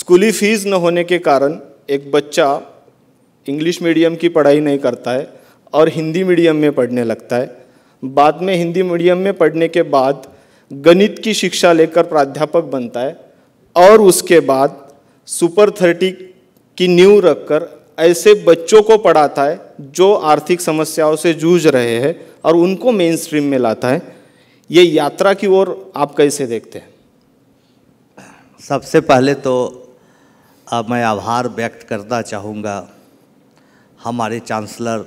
स्कूली फीस न होने के कारण एक बच्चा इंग्लिश मीडियम की पढ़ाई नहीं करता है और हिंदी मीडियम में पढ़ने लगता है। बाद में हिंदी मीडियम में पढ़ने के बाद गणित की शिक्षा लेकर प्राध्यापक बनता है और उसके बाद सुपर 30 की नींव रखकर ऐसे बच्चों को पढ़ाता है जो आर्थिक समस्याओं से जूझ रहे हैं और उनको मेन स्ट्रीम में लाता है। ये यात्रा की ओर आप कैसे देखते हैं? सबसे पहले तो मैं आभार व्यक्त करना चाहूँगा हमारे चांसलर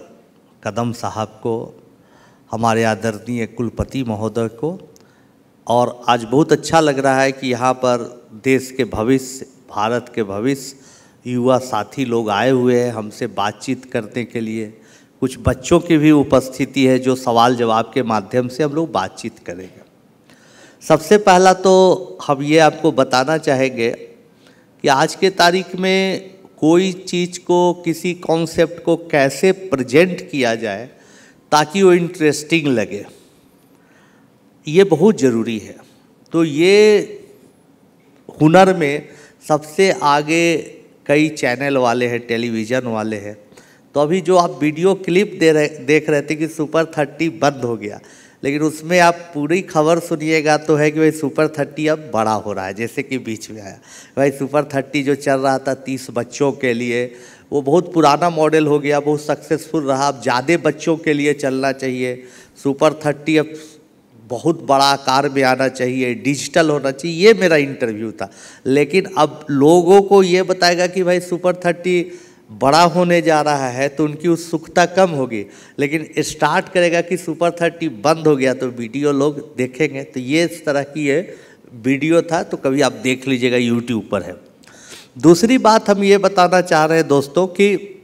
कदम साहब को, हमारे आदरणीय कुलपति महोदय को। और आज बहुत अच्छा लग रहा है कि यहाँ पर देश के भविष्य, भारत के भविष्य युवा साथी लोग आए हुए हैं हमसे बातचीत करने के लिए। कुछ बच्चों की भी उपस्थिति है जो सवाल जवाब के माध्यम से हम लोग बातचीत करेंगे। सबसे पहला तो हम ये आपको बताना चाहेंगे कि आज के तारीख में कोई चीज़ को, किसी कॉन्सेप्ट को कैसे प्रेजेंट किया जाए ताकि वो इंटरेस्टिंग लगे, ये बहुत ज़रूरी है। तो ये हुनर में सबसे आगे कई चैनल वाले हैं, टेलीविज़न वाले हैं। तो अभी जो आप वीडियो क्लिप देख रहे थे कि सुपर 30 बंद हो गया, लेकिन उसमें आप पूरी खबर सुनिएगा तो है कि भाई सुपर 30 अब बड़ा हो रहा है। जैसे कि बीच में आया भाई सुपर 30 जो चल रहा था 30 बच्चों के लिए, वो बहुत पुराना मॉडल हो गया, बहुत सक्सेसफुल रहा। अब ज़्यादा बच्चों के लिए चलना चाहिए। सुपर 30 अब बहुत बड़ा आकार में आना चाहिए, डिजिटल होना चाहिए। ये मेरा इंटरव्यू था। लेकिन अब लोगों को ये बताएगा कि भाई सुपर 30 बड़ा होने जा रहा है तो उनकी उत्सुकता कम होगी। लेकिन स्टार्ट करेगा कि सुपर 30 बंद हो गया तो वीडियो लोग देखेंगे। तो ये इस तरह की ये वीडियो था, तो कभी आप देख लीजिएगा, यूट्यूब पर है। दूसरी बात हम ये बताना चाह रहे हैं दोस्तों कि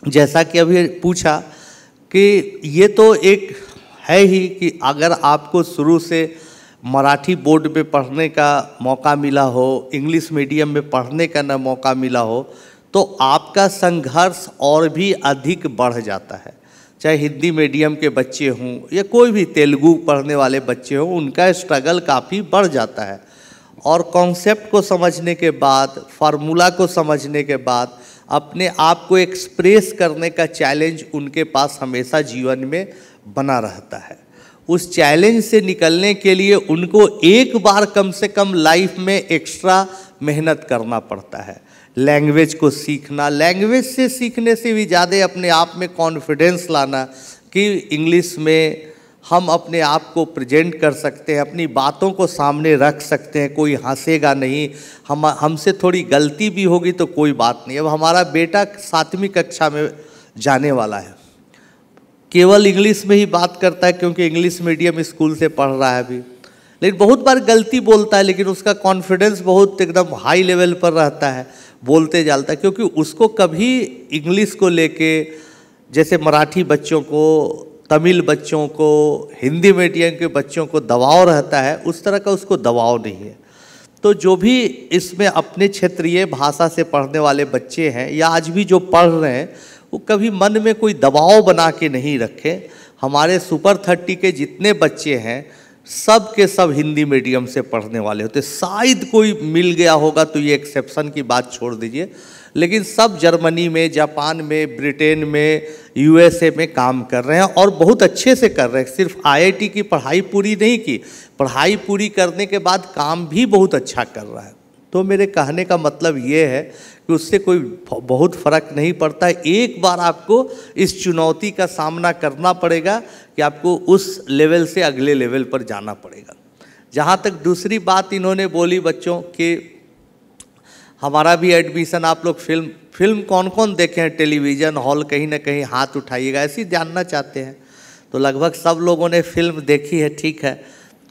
जैसा कि अभी पूछा कि ये तो एक है ही कि अगर आपको शुरू से मराठी बोर्ड में पढ़ने का मौका मिला हो, इंग्लिश मीडियम में पढ़ने का ना मौका मिला हो, तो आपका संघर्ष और भी अधिक बढ़ जाता है। चाहे हिंदी मीडियम के बच्चे हों या कोई भी तेलुगु पढ़ने वाले बच्चे हों, उनका स्ट्रगल काफ़ी बढ़ जाता है। और कॉन्सेप्ट को समझने के बाद, फार्मूला को समझने के बाद अपने आप को एक्सप्रेस करने का चैलेंज उनके पास हमेशा जीवन में बना रहता है। उस चैलेंज से निकलने के लिए उनको एक बार कम से कम लाइफ में एक्स्ट्रा मेहनत करना पड़ता है। लैंग्वेज को सीखना, लैंग्वेज से सीखने से भी ज़्यादा अपने आप में कॉन्फिडेंस लाना कि इंग्लिश में हम अपने आप को प्रेजेंट कर सकते हैं, अपनी बातों को सामने रख सकते हैं, कोई हंसेगा नहीं। हमसे थोड़ी गलती भी होगी तो कोई बात नहीं। अब हमारा बेटा 7वीं कक्षा में जाने वाला है, केवल इंग्लिश में ही बात करता है क्योंकि इंग्लिश मीडियम स्कूल से पढ़ रहा है अभी। लेकिन बहुत बार गलती बोलता है, लेकिन उसका कॉन्फिडेंस बहुत एकदम हाई लेवल पर रहता है, बोलते जाता है। क्योंकि उसको कभी इंग्लिश को लेके, जैसे मराठी बच्चों को, तमिल बच्चों को, हिंदी मीडियम के बच्चों को दबाव रहता है, उस तरह का उसको दबाव नहीं है। तो जो भी इसमें अपने क्षेत्रीय भाषा से पढ़ने वाले बच्चे हैं या आज भी जो पढ़ रहे हैं, वो कभी मन में कोई दबाव बना के नहीं रखें। हमारे सुपर 30 के जितने बच्चे हैं सब के सब हिंदी मीडियम से पढ़ने वाले होते। शायद कोई मिल गया होगा तो ये एक्सेप्शन की बात छोड़ दीजिए, लेकिन सब जर्मनी में, जापान में, ब्रिटेन में, यूएसए में काम कर रहे हैं और बहुत अच्छे से कर रहे हैं। सिर्फ आईआईटी की पढ़ाई पूरी नहीं की, पढ़ाई पूरी करने के बाद काम भी बहुत अच्छा कर रहा है। तो मेरे कहने का मतलब ये है कि उससे कोई बहुत फ़र्क नहीं पड़ता है। एक बार आपको इस चुनौती का सामना करना पड़ेगा कि आपको उस लेवल से अगले लेवल पर जाना पड़ेगा। जहाँ तक दूसरी बात इन्होंने बोली बच्चों कि हमारा भी एडमिशन, आप लोग फिल्म कौन कौन देखे हैं टेलीविज़न हॉल, कहीं ना कहीं हाथ उठाइएगा, ऐसे ही जानना चाहते हैं। तो लगभग सब लोगों ने फिल्म देखी है, ठीक है।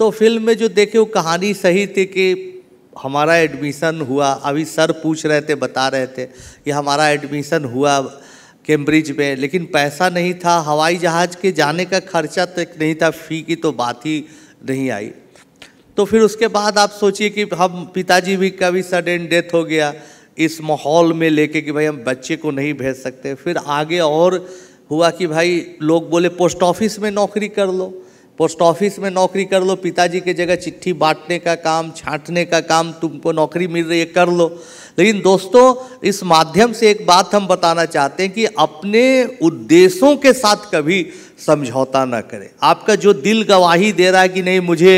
तो फिल्म में जो देखे वो कहानी सही थी कि हमारा एडमिशन हुआ। अभी सर पूछ रहे थे, बता रहे थे कि हमारा एडमिशन हुआ कैम्ब्रिज में, लेकिन पैसा नहीं था, हवाई जहाज़ के जाने का खर्चा तक नहीं था, फ़ी की तो बात ही नहीं आई। तो फिर उसके बाद आप सोचिए कि हम पिताजी भी का भी सडन डेथ हो गया इस माहौल में लेके कि भाई हम बच्चे को नहीं भेज सकते। फिर आगे और हुआ कि भाई लोग बोले पोस्ट ऑफिस में नौकरी कर लो, पोस्ट ऑफिस में नौकरी कर लो, पिताजी की जगह चिट्ठी बांटने का काम, छांटने का काम तुमको नौकरी मिल रही है, कर लो। लेकिन दोस्तों इस माध्यम से एक बात हम बताना चाहते हैं कि अपने उद्देश्यों के साथ कभी समझौता ना करें। आपका जो दिल गवाही दे रहा है कि नहीं मुझे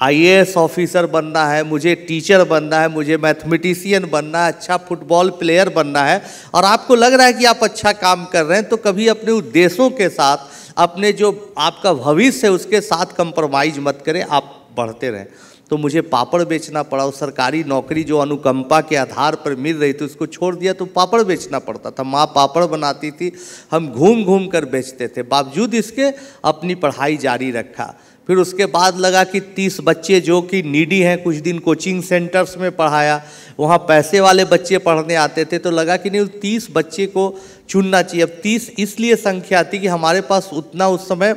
IAS ऑफिसर बनना है, मुझे टीचर बनना है, मुझे मैथमेटिशियन बनना है, अच्छा फुटबॉल प्लेयर बनना है, और आपको लग रहा है कि आप अच्छा काम कर रहे हैं, तो कभी अपने उद्देश्यों के साथ, अपने जो आपका भविष्य है उसके साथ कंप्रोमाइज मत करें, आप बढ़ते रहें। तो मुझे पापड़ बेचना पड़ा, वो सरकारी नौकरी जो अनुकंपा के आधार पर मिल रही थी उसको छोड़ दिया तो पापड़ बेचना पड़ता था। माँ पापड़ बनाती थी, हम घूम घूम कर बेचते थे, बावजूद इसके अपनी पढ़ाई जारी रखा। फिर उसके बाद लगा कि 30 बच्चे जो कि नीडी हैं, कुछ दिन कोचिंग सेंटर्स में पढ़ाया, वहाँ पैसे वाले बच्चे पढ़ने आते थे, तो लगा कि नहीं 30 बच्चे को चुनना चाहिए। अब 30 इसलिए संख्या थी कि हमारे पास उतना उस समय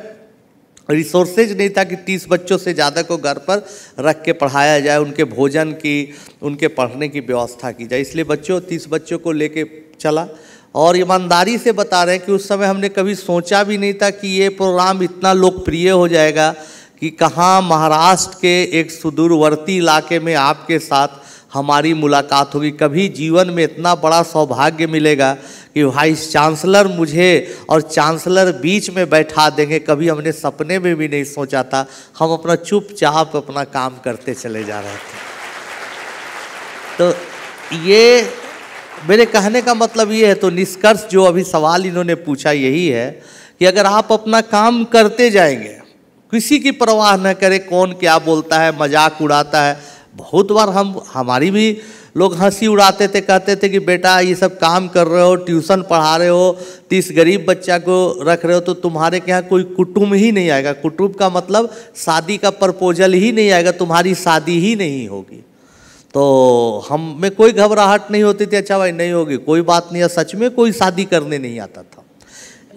रिसोर्सेज नहीं था कि 30 बच्चों से ज़्यादा को घर पर रख के पढ़ाया जाए, उनके भोजन की, उनके पढ़ने की व्यवस्था की जाए, इसलिए 30 बच्चों को लेके चला। और ईमानदारी से बता रहे हैं कि उस समय हमने कभी सोचा भी नहीं था कि ये प्रोग्राम इतना लोकप्रिय हो जाएगा कि कहाँ महाराष्ट्र के एक सुदूरवर्ती इलाके में आपके साथ हमारी मुलाकात होगी। कभी जीवन में इतना बड़ा सौभाग्य मिलेगा कि वाइस चांसलर मुझे और चांसलर बीच में बैठा देंगे, कभी हमने सपने में भी नहीं सोचा था। हम अपना चुपचाप अपना काम करते चले जा रहे थे। तो ये मेरे कहने का मतलब ये है, तो निष्कर्ष जो अभी सवाल इन्होंने पूछा यही है कि अगर आप अपना काम करते जाएंगे, किसी की परवाह न करें कौन क्या बोलता है, मजाक उड़ाता है। बहुत बार हमारी भी लोग हंसी उड़ाते थे, कहते थे कि बेटा ये सब काम कर रहे हो, ट्यूशन पढ़ा रहे हो, 30 गरीब बच्चा को रख रहे हो, तो तुम्हारे के यहाँ कोई कुटुंब ही नहीं आएगा। कुटुंब का मतलब शादी का प्रपोजल ही नहीं आएगा, तुम्हारी शादी ही नहीं होगी। तो हम में कोई घबराहट नहीं होती थी, अच्छा भाई नहीं होगी कोई बात नहीं है। सच में कोई शादी करने नहीं आता था।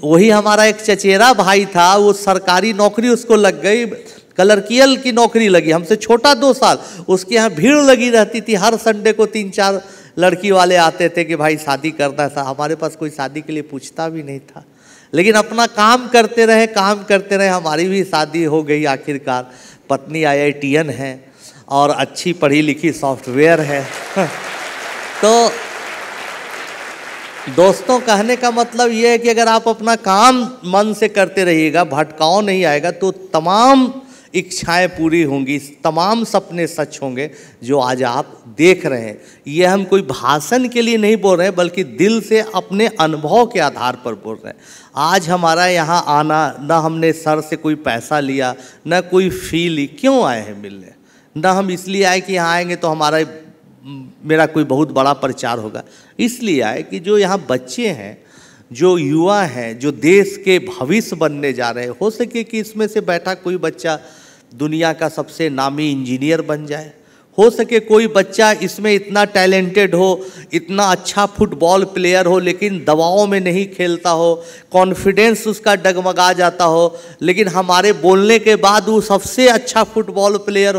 वही हमारा एक चचेरा भाई था, वो सरकारी नौकरी उसको लग गई, क्लर्कियल की नौकरी लगी, हमसे छोटा 2 साल। उसके यहाँ भीड़ लगी रहती थी, हर संडे को 3-4 लड़की वाले आते थे कि भाई शादी करना है। हमारे पास कोई शादी के लिए पूछता भी नहीं था, लेकिन अपना काम करते रहे। हमारी भी शादी हो गई आखिरकार। पत्नी IITN है और अच्छी पढ़ी लिखी सॉफ्टवेयर है। तो दोस्तों कहने का मतलब ये है कि अगर आप अपना काम मन से करते रहिएगा, भटकाव नहीं आएगा, तो तमाम इच्छाएं पूरी होंगी, तमाम सपने सच होंगे जो आज आप देख रहे हैं। ये हम कोई भाषण के लिए नहीं बोल रहे हैं, बल्कि दिल से अपने अनुभव के आधार पर बोल रहे हैं। आज हमारा यहाँ आना, ना हमने सर से कोई पैसा लिया, ना कोई फी ली। क्यों आए हैं मिलने? ना हम इसलिए आए कि यहाँ आएंगे तो मेरा कोई बहुत बड़ा प्रचार होगा। इसलिए आए कि जो यहाँ बच्चे हैं, जो युवा हैं, जो देश के भविष्य बनने जा रहे हैं, हो सके कि इसमें से बैठा कोई बच्चा दुनिया का सबसे नामी इंजीनियर बन जाए। हो सके कोई बच्चा इसमें इतना टैलेंटेड हो, इतना अच्छा फुटबॉल प्लेयर हो, लेकिन दबाव में नहीं खेलता हो, कॉन्फिडेंस उसका डगमगा जाता हो, लेकिन हमारे बोलने के बाद वो सबसे अच्छा फुटबॉल प्लेयर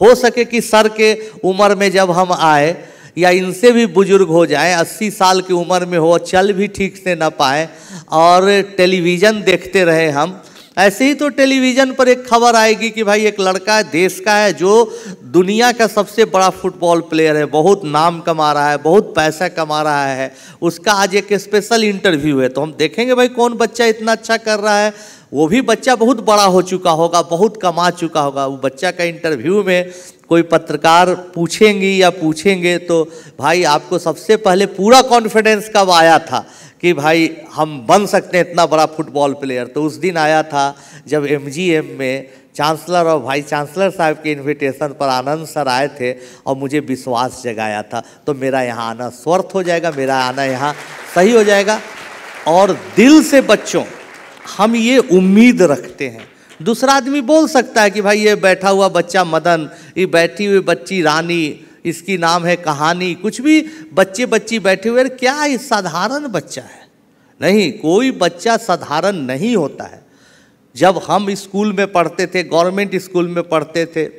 हो सके कि सर के उम्र में जब हम आए, या इनसे भी बुजुर्ग हो जाएं, 80 साल की उम्र में हो, चल भी ठीक से ना पाए और टेलीविज़न देखते रहे हम। ऐसे ही तो टेलीविज़न पर एक खबर आएगी कि भाई एक लड़का है, देश का है, जो दुनिया का सबसे बड़ा फुटबॉल प्लेयर है, बहुत नाम कमा रहा है, बहुत पैसा कमा रहा है, उसका आज एक स्पेशल इंटरव्यू है। तो हम देखेंगे भाई कौन बच्चा इतना अच्छा कर रहा है। वो भी बच्चा बहुत बड़ा हो चुका होगा, बहुत कमा चुका होगा। वो बच्चा का इंटरव्यू में कोई पत्रकार पूछेंगे तो भाई आपको सबसे पहले पूरा कॉन्फिडेंस कब आया था कि भाई हम बन सकते हैं इतना बड़ा फुटबॉल प्लेयर? तो उस दिन आया था जब MGM में चांसलर और वाइस चांसलर साहब के इनविटेशन पर आनंद सर आए थे और मुझे विश्वास जगाया था। तो मेरा यहाँ आना स्वर्थ हो जाएगा, मेरा आना यहाँ सही हो जाएगा। और दिल से बच्चों हम ये उम्मीद रखते हैं। दूसरा आदमी बोल सकता है कि भाई ये बैठा हुआ बच्चा मदन, ये बैठी हुई बच्ची रानी, इसकी नाम है कहानी, कुछ भी बच्ची बैठे हुए, क्या ये साधारण बच्चा है? नहीं, कोई बच्चा साधारण नहीं होता है। जब हम स्कूल में पढ़ते थे, गवर्नमेंट स्कूल में पढ़ते थे,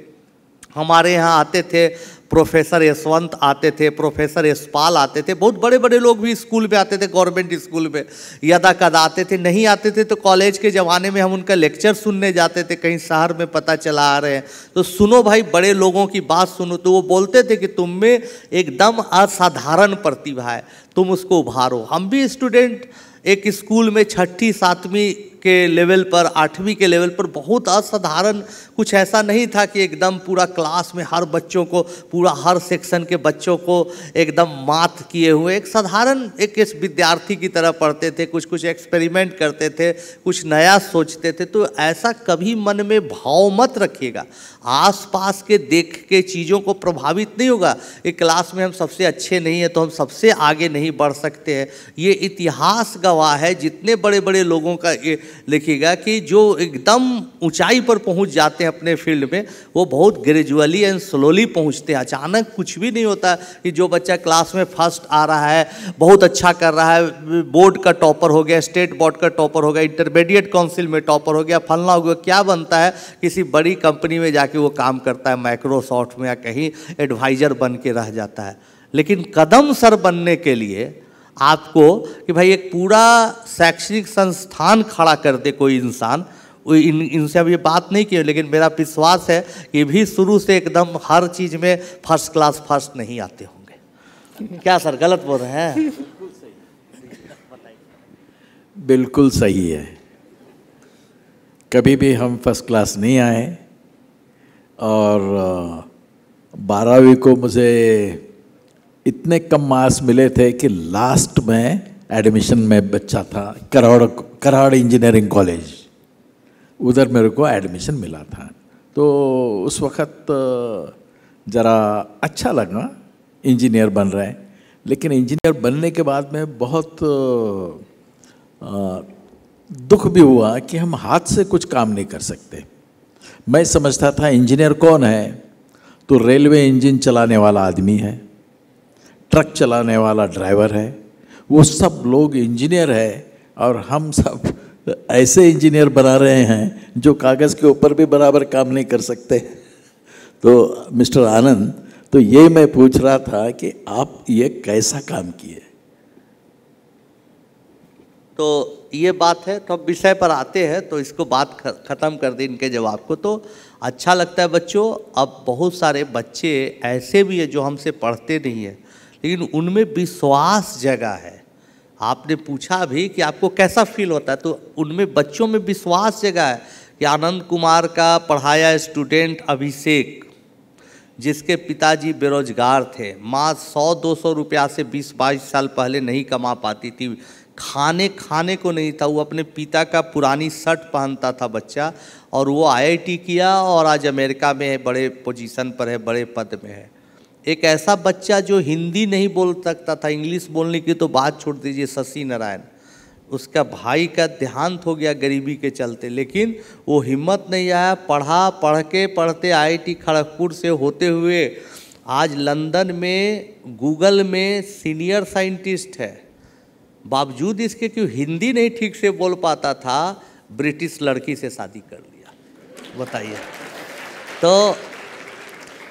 हमारे यहाँ आते थे प्रोफेसर यशवंत आते थे, प्रोफेसर यशपाल आते थे, बहुत बड़े बड़े लोग भी स्कूल में आते थे, गवर्नमेंट स्कूल में यदा कदा आते थे। नहीं आते थे तो कॉलेज के ज़माने में हम उनका लेक्चर सुनने जाते थे, कहीं शहर में पता चला आ रहे हैं तो सुनो भाई, बड़े लोगों की बात सुनो। तो वो बोलते थे कि तुम में एकदम असाधारण प्रतिभा है, तुम उसको उभारो। हम भी स्टूडेंट एक स्कूल में 6ठी 7वीं के लेवल पर, 8वीं के लेवल पर बहुत असाधारण, कुछ ऐसा नहीं था कि एकदम पूरा क्लास में हर बच्चों को, पूरा हर सेक्शन के बच्चों को एकदम मात किए हुए, एक साधारण एक विद्यार्थी की तरह पढ़ते थे, कुछ कुछ एक्सपेरिमेंट करते थे, कुछ नया सोचते थे। तो ऐसा कभी मन में भाव मत रखिएगा, आसपास के देख के चीज़ों को प्रभावित नहीं होगा। एक क्लास में हम सबसे अच्छे नहीं हैं तो हम सबसे आगे नहीं बढ़ सकते हैं। ये इतिहास गवाह है, जितने बड़े बड़े लोगों का ये लिखिएगा कि जो एकदम ऊंचाई पर पहुंच जाते हैं अपने फील्ड में, वो बहुत ग्रेजुअली एंड स्लोली पहुंचते हैं। अचानक कुछ भी नहीं होता कि जो बच्चा क्लास में फर्स्ट आ रहा है, बहुत अच्छा कर रहा है, बोर्ड का टॉपर हो गया, स्टेट बोर्ड का टॉपर हो गया, इंटरमीडिएट काउंसिल में टॉपर हो गया, फलना हो गया, क्या बनता है, किसी बड़ी कंपनी में जाके वो काम करता है, माइक्रोसॉफ्ट में, या कहीं एडवाइज़र बन के रह जाता है। लेकिन कदम सर बनने के लिए आपको कि भाई एक पूरा शैक्षणिक संस्थान खड़ा कर दे कोई इंसान, इनसे अब ये बात नहीं की, लेकिन मेरा विश्वास है कि भी शुरू से एकदम हर चीज़ में फर्स्ट क्लास फर्स्ट नहीं आते होंगे। क्या सर गलत बोल रहे हैं? बिल्कुल सही है, कभी भी हम फर्स्ट क्लास नहीं आए। और 12वीं को मुझे इतने कम मार्क्स मिले थे कि लास्ट में एडमिशन में बच्चा था, कराड़ इंजीनियरिंग कॉलेज, उधर मेरे को एडमिशन मिला था। तो उस वक़्त ज़रा अच्छा लगा, इंजीनियर बन रहे हैं। लेकिन इंजीनियर बनने के बाद में बहुत दुख भी हुआ कि हम हाथ से कुछ काम नहीं कर सकते। मैं समझता था इंजीनियर कौन है, तो रेलवे इंजन चलाने वाला आदमी है, ट्रक चलाने वाला ड्राइवर है, वो सब लोग इंजीनियर है। और हम सब ऐसे इंजीनियर बना रहे हैं जो कागज़ के ऊपर भी बराबर काम नहीं कर सकते। तो मिस्टर आनंद, तो ये मैं पूछ रहा था कि आप ये कैसा काम किए? तो ये बात है, तो अब विषय पर आते हैं, तो इसको बात ख़त्म कर दें इनके जवाब को। तो अच्छा लगता है बच्चों, अब बहुत सारे बच्चे ऐसे भी हैं जो हमसे पढ़ते नहीं हैं, लेकिन उनमें विश्वास जगा है। आपने पूछा भी कि आपको कैसा फील होता है, तो उनमें बच्चों में विश्वास जगा है कि आनंद कुमार का पढ़ाया स्टूडेंट अभिषेक, जिसके पिताजी बेरोजगार थे, माँ 100-200 रुपया से 20-22 साल पहले नहीं कमा पाती थी, खाने को नहीं था, वो अपने पिता का पुरानी शर्ट पहनता था बच्चा, और वो IIT किया और आज अमेरिका में है, बड़े पोजीशन पर है, बड़े पद में है। एक ऐसा बच्चा जो हिंदी नहीं बोल सकता था, इंग्लिश बोलने की तो बात छोड़ दीजिए, शशि नारायण, उसका भाई का देहांत हो गया गरीबी के चलते, लेकिन वो हिम्मत नहीं आया, पढ़ते IIT खड़गपुर से होते हुए आज लंदन में गूगल में सीनियर साइंटिस्ट है। बावजूद इसके कि हिंदी नहीं ठीक से बोल पाता था, ब्रिटिश लड़की से शादी कर लिया, बताइए। तो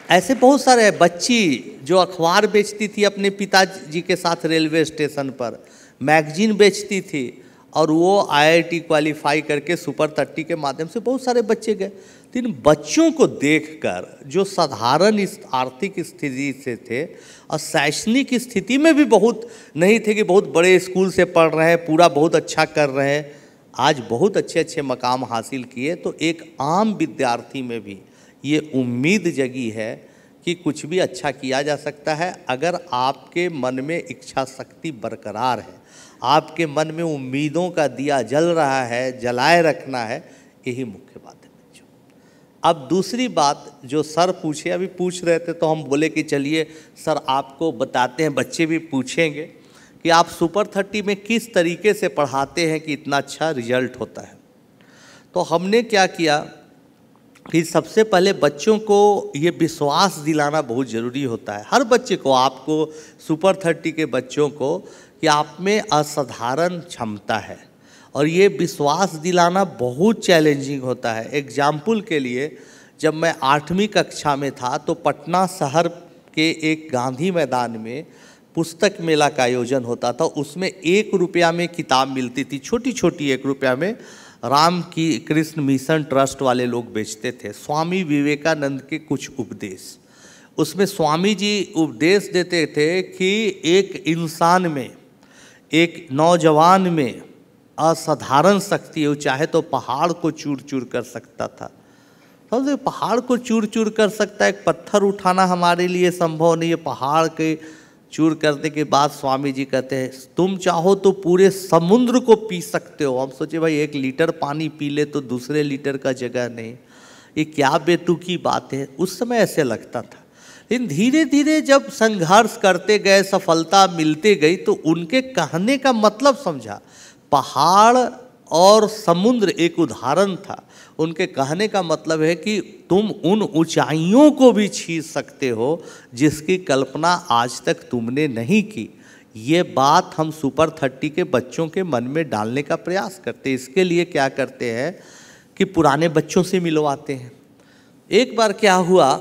ऐसे बहुत सारे बच्ची जो अखबार बेचती थी अपने पिताजी के साथ रेलवे स्टेशन पर, मैगजीन बेचती थी, और वो IIT क्वालिफाई करके सुपर 30 के माध्यम से बहुत सारे बच्चे गए। तो इन बच्चों को देखकर जो साधारण इस आर्थिक स्थिति से थे और शैक्षणिक स्थिति में भी बहुत नहीं थे कि बहुत बड़े स्कूल से पढ़ रहे हैं, पूरा बहुत अच्छा कर रहे हैं, आज बहुत अच्छे अच्छे मकाम हासिल किए। तो एक आम विद्यार्थी में भी ये उम्मीद जगी है कि कुछ भी अच्छा किया जा सकता है, अगर आपके मन में इच्छा शक्ति बरकरार है, आपके मन में उम्मीदों का दिया जल रहा है, जलाए रखना है, यही मुख्य बात है बच्चों। अब दूसरी बात जो सर पूछे, अभी पूछ रहे थे तो हम बोले कि चलिए सर आपको बताते हैं, बच्चे भी पूछेंगे कि आप सुपर 30 में किस तरीके से पढ़ाते हैं कि इतना अच्छा रिजल्ट होता है। तो हमने क्या किया कि सबसे पहले बच्चों को ये विश्वास दिलाना बहुत ज़रूरी होता है, हर बच्चे को, आपको सुपर 30 के बच्चों को, कि आप में असाधारण क्षमता है, और ये विश्वास दिलाना बहुत चैलेंजिंग होता है। एग्जाम्पल के लिए, जब मैं 8वीं कक्षा में था तो पटना शहर के एक गांधी मैदान में पुस्तक मेला का आयोजन होता था। उसमें 1 रुपया में किताब मिलती थी, छोटी छोटी 1 रुपया में, राम की कृष्ण मिशन ट्रस्ट वाले लोग बेचते थे। स्वामी विवेकानंद के कुछ उपदेश, उसमें स्वामी जी उपदेश देते थे कि एक इंसान में, एक नौजवान में असाधारण शक्ति है, वो चाहे तो पहाड़ को चूर चूर कर सकता था। समझे, पहाड़ को चूर चूर कर सकता है, एक पत्थर उठाना हमारे लिए संभव नहीं है। पहाड़ के चूर करने के बाद स्वामी जी कहते हैं तुम चाहो तो पूरे समुद्र को पी सकते हो। हम सोचे भाई 1 लीटर पानी पी ले तो दूसरे लीटर का जगह नहीं, ये क्या बेतुकी बात है। उस समय ऐसे लगता था। लेकिन धीरे धीरे जब संघर्ष करते गए, सफलता मिलते गई, तो उनके कहने का मतलब समझा। पहाड़ और समुद्र एक उदाहरण था। उनके कहने का मतलब है कि तुम उन ऊंचाइयों को भी छू सकते हो जिसकी कल्पना आज तक तुमने नहीं की। ये बात हम सुपर 30 के बच्चों के मन में डालने का प्रयास करते हैं। इसके लिए क्या करते हैं कि पुराने बच्चों से मिलवाते हैं। एक बार क्या हुआ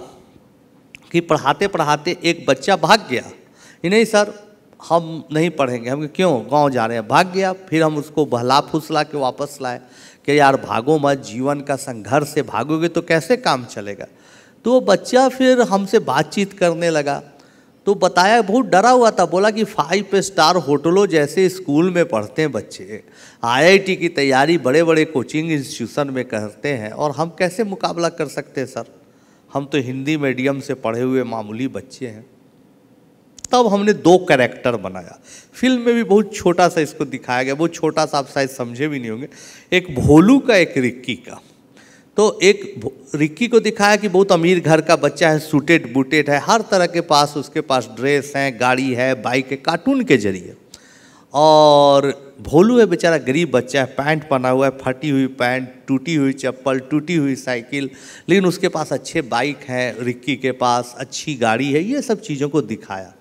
कि पढ़ाते पढ़ाते एक बच्चा भाग गया, नहीं सर हम नहीं पढ़ेंगे। हम क्यों, गांव जा रहे हैं। भाग गया। फिर हम उसको बहला फुसला के वापस लाए कि यार भागो मत, जीवन का संघर्ष से भागोगे तो कैसे काम चलेगा। तो बच्चा फिर हमसे बातचीत करने लगा। तो बताया, बहुत डरा हुआ था, बोला कि 5 स्टार होटलों जैसे स्कूल में पढ़ते हैं बच्चे, IIT की तैयारी बड़े बड़े कोचिंग इंस्टीट्यूशन में करते हैं, और हम कैसे मुकाबला कर सकते हैं सर, हम तो हिंदी मीडियम से पढ़े हुए मामूली बच्चे हैं। तब हमने 2 कैरेक्टर बनाया। फिल्म में भी बहुत छोटा सा इसको दिखाया गया, बहुत छोटा सा, आप शायद समझे भी नहीं होंगे। एक भोलू का, एक रिक्की का। तो एक रिक्की को दिखाया कि बहुत अमीर घर का बच्चा है, सूटेड बूटेड है, हर तरह के पास, उसके पास ड्रेस है, गाड़ी है, बाइक है, कार्टून के जरिए। और भोलू है बेचारा गरीब बच्चा है, पैंट पहना हुआ है, फटी हुई पैंट, टूटी हुई चप्पल, टूटी हुई साइकिल, लेकिन उसके पास अच्छे बाइक हैं, रिक्की के पास अच्छी गाड़ी है। ये सब चीज़ों को दिखाया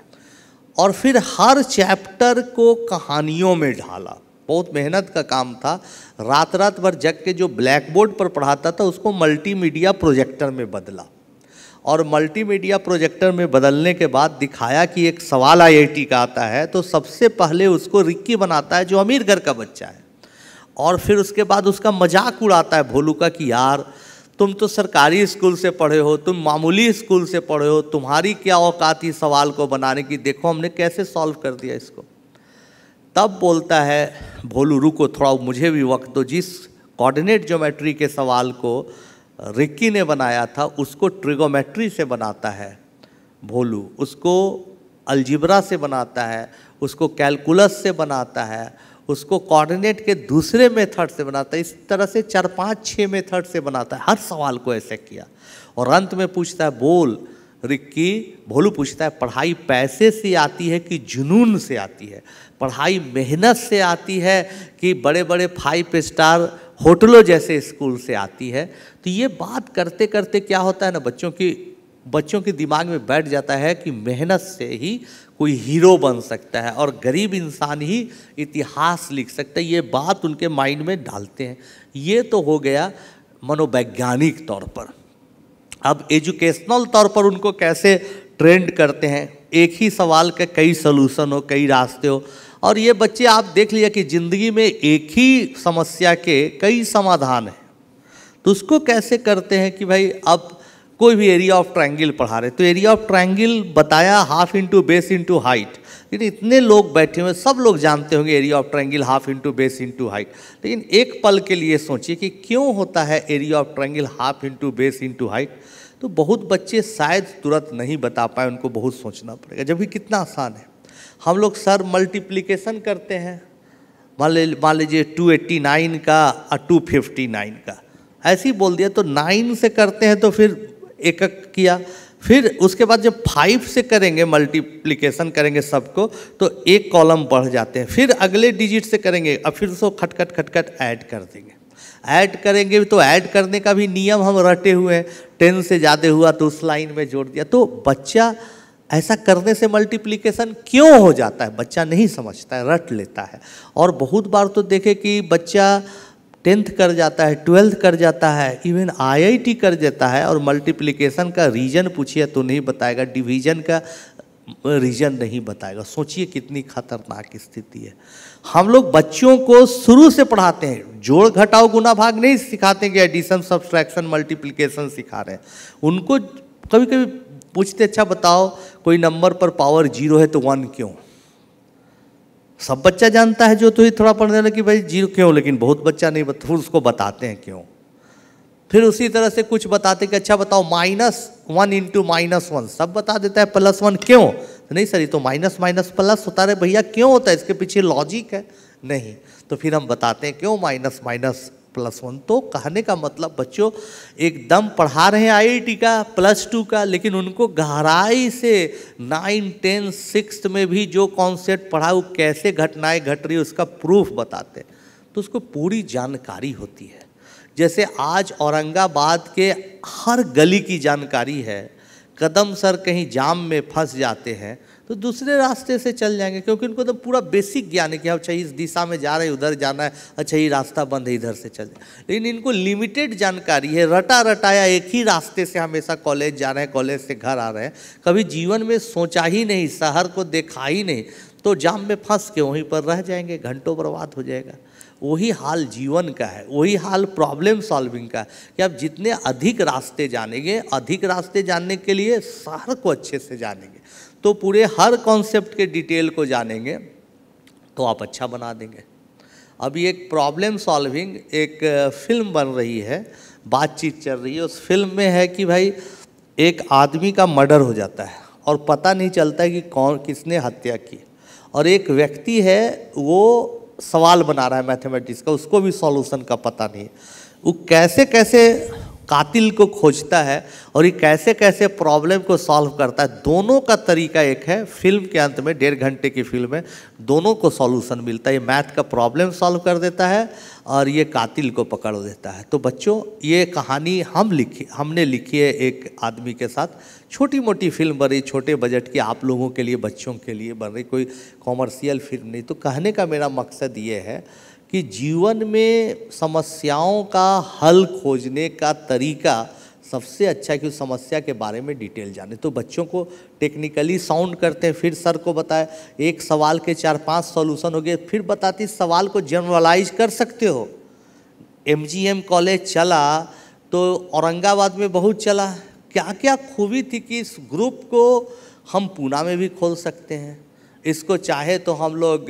और फिर हर चैप्टर को कहानियों में ढाला। बहुत मेहनत का काम था। रात रात भर जग के जो ब्लैक बोर्ड पर पढ़ाता था उसको मल्टीमीडिया प्रोजेक्टर में बदला, और मल्टीमीडिया प्रोजेक्टर में बदलने के बाद दिखाया कि एक सवाल IIT का आता है तो सबसे पहले उसको रिक्की बनाता है जो अमीर घर का बच्चा है, और फिर उसके बाद उसका मजाक उड़ाता है भोलू का कि यार तुम तो सरकारी स्कूल से पढ़े हो, तुम मामूली स्कूल से पढ़े हो, तुम्हारी क्या औकात इस सवाल को बनाने की, देखो हमने कैसे सॉल्व कर दिया इसको। तब बोलता है भोलू रुको थोड़ा मुझे भी वक्त दो, जिस कोऑर्डिनेट ज्योमेट्री के सवाल को रिक्की ने बनाया था उसको ट्रिगोमेट्री से बनाता है भोलू, उसको अलजिब्रा से बनाता है, उसको कैलकुलस से बनाता है, उसको कोऑर्डिनेट के दूसरे मेथड से बनाता है। इस तरह से 4, 5, 6 मेथड से बनाता है, हर सवाल को ऐसे किया। और अंत में पूछता है बोल रिक्की, भोलू पूछता है पढ़ाई पैसे से आती है कि जुनून से आती है, पढ़ाई मेहनत से आती है कि बड़े बड़े 5 स्टार होटलों जैसे स्कूल से आती है। तो ये बात करते करते क्या होता है ना, बच्चों के दिमाग में बैठ जाता है कि मेहनत से ही कोई हीरो बन सकता है और गरीब इंसान ही इतिहास लिख सकता है। ये बात उनके माइंड में डालते हैं। ये तो हो गया मनोवैज्ञानिक तौर पर। अब एजुकेशनल तौर पर उनको कैसे ट्रेंड करते हैं, एक ही सवाल के कई सलूशन हो, कई रास्ते हो, और ये बच्चे आप देख लिया कि ज़िंदगी में एक ही समस्या के कई समाधान हैं। तो उसको कैसे करते हैं कि भाई अब कोई भी एरिया ऑफ ट्रायंगल पढ़ा रहे तो एरिया ऑफ ट्रायंगल बताया half into base into height, लेकिन इतने लोग बैठे हुए सब लोग जानते होंगे area of triangle half into base into height, लेकिन एक पल के लिए सोचिए कि क्यों होता है area of triangle half into base into height. तो बहुत बच्चे शायद तुरंत नहीं बता पाए, उनको बहुत सोचना पड़ेगा, जबकि कितना आसान है। हम लोग सर मल्टीप्लिकेशन करते हैं, मान लीजिए 289 का और 259 का ऐसे ही बोल दिया, तो 9 से करते हैं तो फिर एक किया, फिर उसके बाद जब 5 से करेंगे मल्टीप्लिकेशन करेंगे सबको तो एक कॉलम बढ़ जाते हैं, फिर अगले डिजिट से करेंगे, अब फिर उसको खटखट खटखट ऐड कर देंगे। ऐड करेंगे तो ऐड करने का भी नियम हम रटे हुए हैं, 10 से ज़्यादा हुआ तो उस लाइन में जोड़ दिया। तो बच्चा ऐसा करने से मल्टीप्लिकेशन क्यों हो जाता है, बच्चा नहीं समझता है, रट लेता है। और बहुत बार तो देखे कि बच्चा 10th कर जाता है, 12th कर जाता है, इवन IIT कर जाता है, और मल्टीप्लिकेशन का रीजन पूछिए तो नहीं बताएगा, डिवीजन का रीजन नहीं बताएगा। सोचिए कितनी खतरनाक स्थिति है। हम लोग बच्चों को शुरू से पढ़ाते हैं, जोड़ घटाव गुना भाग नहीं सिखाते कि एडिशन सब्सट्रैक्शन मल्टीप्लिकेशन सिखा रहे हैं। उनको कभी कभी पूछते अच्छा बताओ कोई नंबर पर पावर 0 है तो 1 क्यों? सब बच्चा जानता है जो तो ही थोड़ा पढ़ने लगे कि भाई 0 क्यों, लेकिन बहुत बच्चा नहीं बता, उसको बताते हैं क्यों। फिर उसी तरह से कुछ बताते कि अच्छा बताओ -1 इंटू -1, सब बता देता है +1 क्यों? तो नहीं सर ये तो माइनस माइनस प्लस होता है। भैया क्यों होता है, इसके पीछे लॉजिक है? नहीं। तो फिर हम बताते हैं क्यों माइनस माइनस +1। तो कहने का मतलब बच्चों एकदम पढ़ा रहे हैं IIT का +2 का, लेकिन उनको गहराई से 9, 10, 6th में भी जो कॉन्सेप्ट पढ़ा वो कैसे घटनाएं घट रही है उसका प्रूफ बताते हैं, तो उसको पूरी जानकारी होती है। जैसे आज औरंगाबाद के हर गली की जानकारी है। कदम सर कहीं जाम में फंस जाते हैं तो दूसरे रास्ते से चल जाएंगे, क्योंकि उनको तो पूरा बेसिक ज्ञान है कि अच्छा इस दिशा में जा रहे हैं, उधर जाना है, अच्छा ये रास्ता बंद है, इधर से चल जाए। लेकिन इनको लिमिटेड जानकारी है, रटा रटाया एक ही रास्ते से हमेशा कॉलेज जा रहे हैं, कॉलेज से घर आ रहे हैं, कभी जीवन में सोचा ही नहीं, शहर को देखा ही नहीं, तो जाम में फंस के वहीं पर रह जाएंगे, घंटों बर्बाद हो जाएगा। वही हाल जीवन का है, वही हाल प्रॉब्लम सॉल्विंग का है कि आप जितने अधिक रास्ते जानेंगे, अधिक रास्ते जानने के लिए शहर को अच्छे से जानेंगे, तो पूरे हर कॉन्सेप्ट के डिटेल को जानेंगे तो आप अच्छा बना देंगे। अभी एक प्रॉब्लम सॉल्विंग एक फिल्म बन रही है, बातचीत चल रही है, उस फिल्म में है कि भाई एक आदमी का मर्डर हो जाता है और पता नहीं चलता है कि कौन किसने हत्या की, और एक व्यक्ति है वो सवाल बना रहा है मैथमेटिक्स का, उसको भी सॉल्यूशन का पता नहीं है। वो कैसे कैसे कातिल को खोजता है और ये कैसे कैसे प्रॉब्लम को सॉल्व करता है, दोनों का तरीका एक है। फिल्म के अंत में 1.5 घंटे की फिल्म है, दोनों को सॉल्यूशन मिलता है। ये मैथ का प्रॉब्लम सॉल्व कर देता है और ये कातिल को पकड़ देता है। तो बच्चों ये कहानी हमने लिखी है एक आदमी के साथ, छोटी मोटी फिल्म बन रही, छोटे बजट की, आप लोगों के लिए, बच्चों के लिए बन रही, कोई कॉमर्शियल फिल्म नहीं। तो कहने का मेरा मकसद ये है कि जीवन में समस्याओं का हल खोजने का तरीका सबसे अच्छा है कि उस समस्या के बारे में डिटेल जाने। तो बच्चों को टेक्निकली साउंड करते हैं, फिर सर को बताए एक सवाल के 4-5 सॉल्यूशन हो गए, फिर बताती सवाल को जनरलाइज कर सकते हो। MGM कॉलेज चला तो औरंगाबाद में बहुत चला, क्या क्या खूबी थी कि इस ग्रुप को हम पूना में भी खोल सकते हैं, इसको चाहे तो हम लोग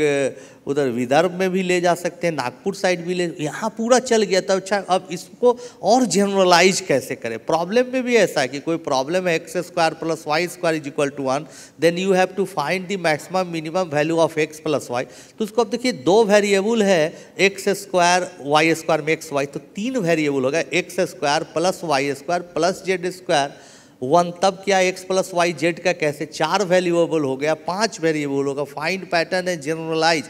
उधर विदर्भ में भी ले जा सकते हैं, नागपुर साइड भी ले, यहाँ पूरा चल गया। तो अच्छा अब इसको और जनरलाइज कैसे करें। प्रॉब्लम में भी ऐसा है कि कोई प्रॉब्लम है x² + y² = 1, then you have to find the maximum minimum value of x + y। तो उसको अब देखिए 2 वेरिएबल है, x² y² में x y, तो 3 वेरिएबल होगा, x² + y² + z², 1, तब क्या x + y z का कैसे, 4 वेरिएबल हो गया, 5 वेरिएबल होगा, फाइंड पैटर्न है, जनरलाइज,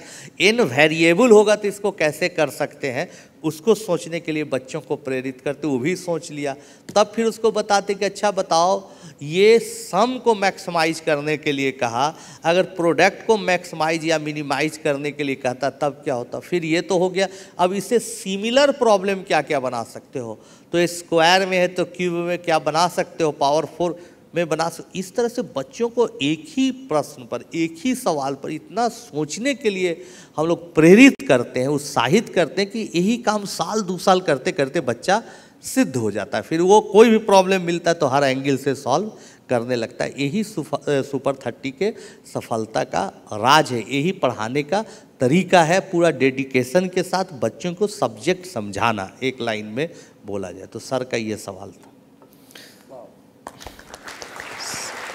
n वेरिएबल होगा तो इसको कैसे कर सकते हैं, उसको सोचने के लिए बच्चों को प्रेरित करते, वो भी सोच लिया। तब फिर उसको बताते कि अच्छा बताओ ये सम को मैक्सिमाइज करने के लिए कहा, अगर प्रोडक्ट को मैक्सिमाइज या मिनिमाइज करने के लिए कहता तब क्या होता। फिर ये तो हो गया, अब इससे सिमिलर प्रॉब्लम क्या क्या बना सकते हो, तो स्क्वायर में है तो क्यूब में क्या बना सकते हो, पावर 4 में बना सकते। इस तरह से बच्चों को एक ही प्रश्न पर, एक ही सवाल पर इतना सोचने के लिए हम लोग प्रेरित करते हैं, उत्साहित करते हैं कि यही काम साल 2 साल करते करते बच्चा सिद्ध हो जाता है। फिर वो कोई भी प्रॉब्लम मिलता है तो हर एंगल से सॉल्व करने लगता है। यही सुपर 30 के सफलता का राज है, यही पढ़ाने का तरीका है, पूरा डेडिकेशन के साथ बच्चों को सब्जेक्ट समझाना, एक लाइन में बोला जाए। तो सर का ये सवाल था।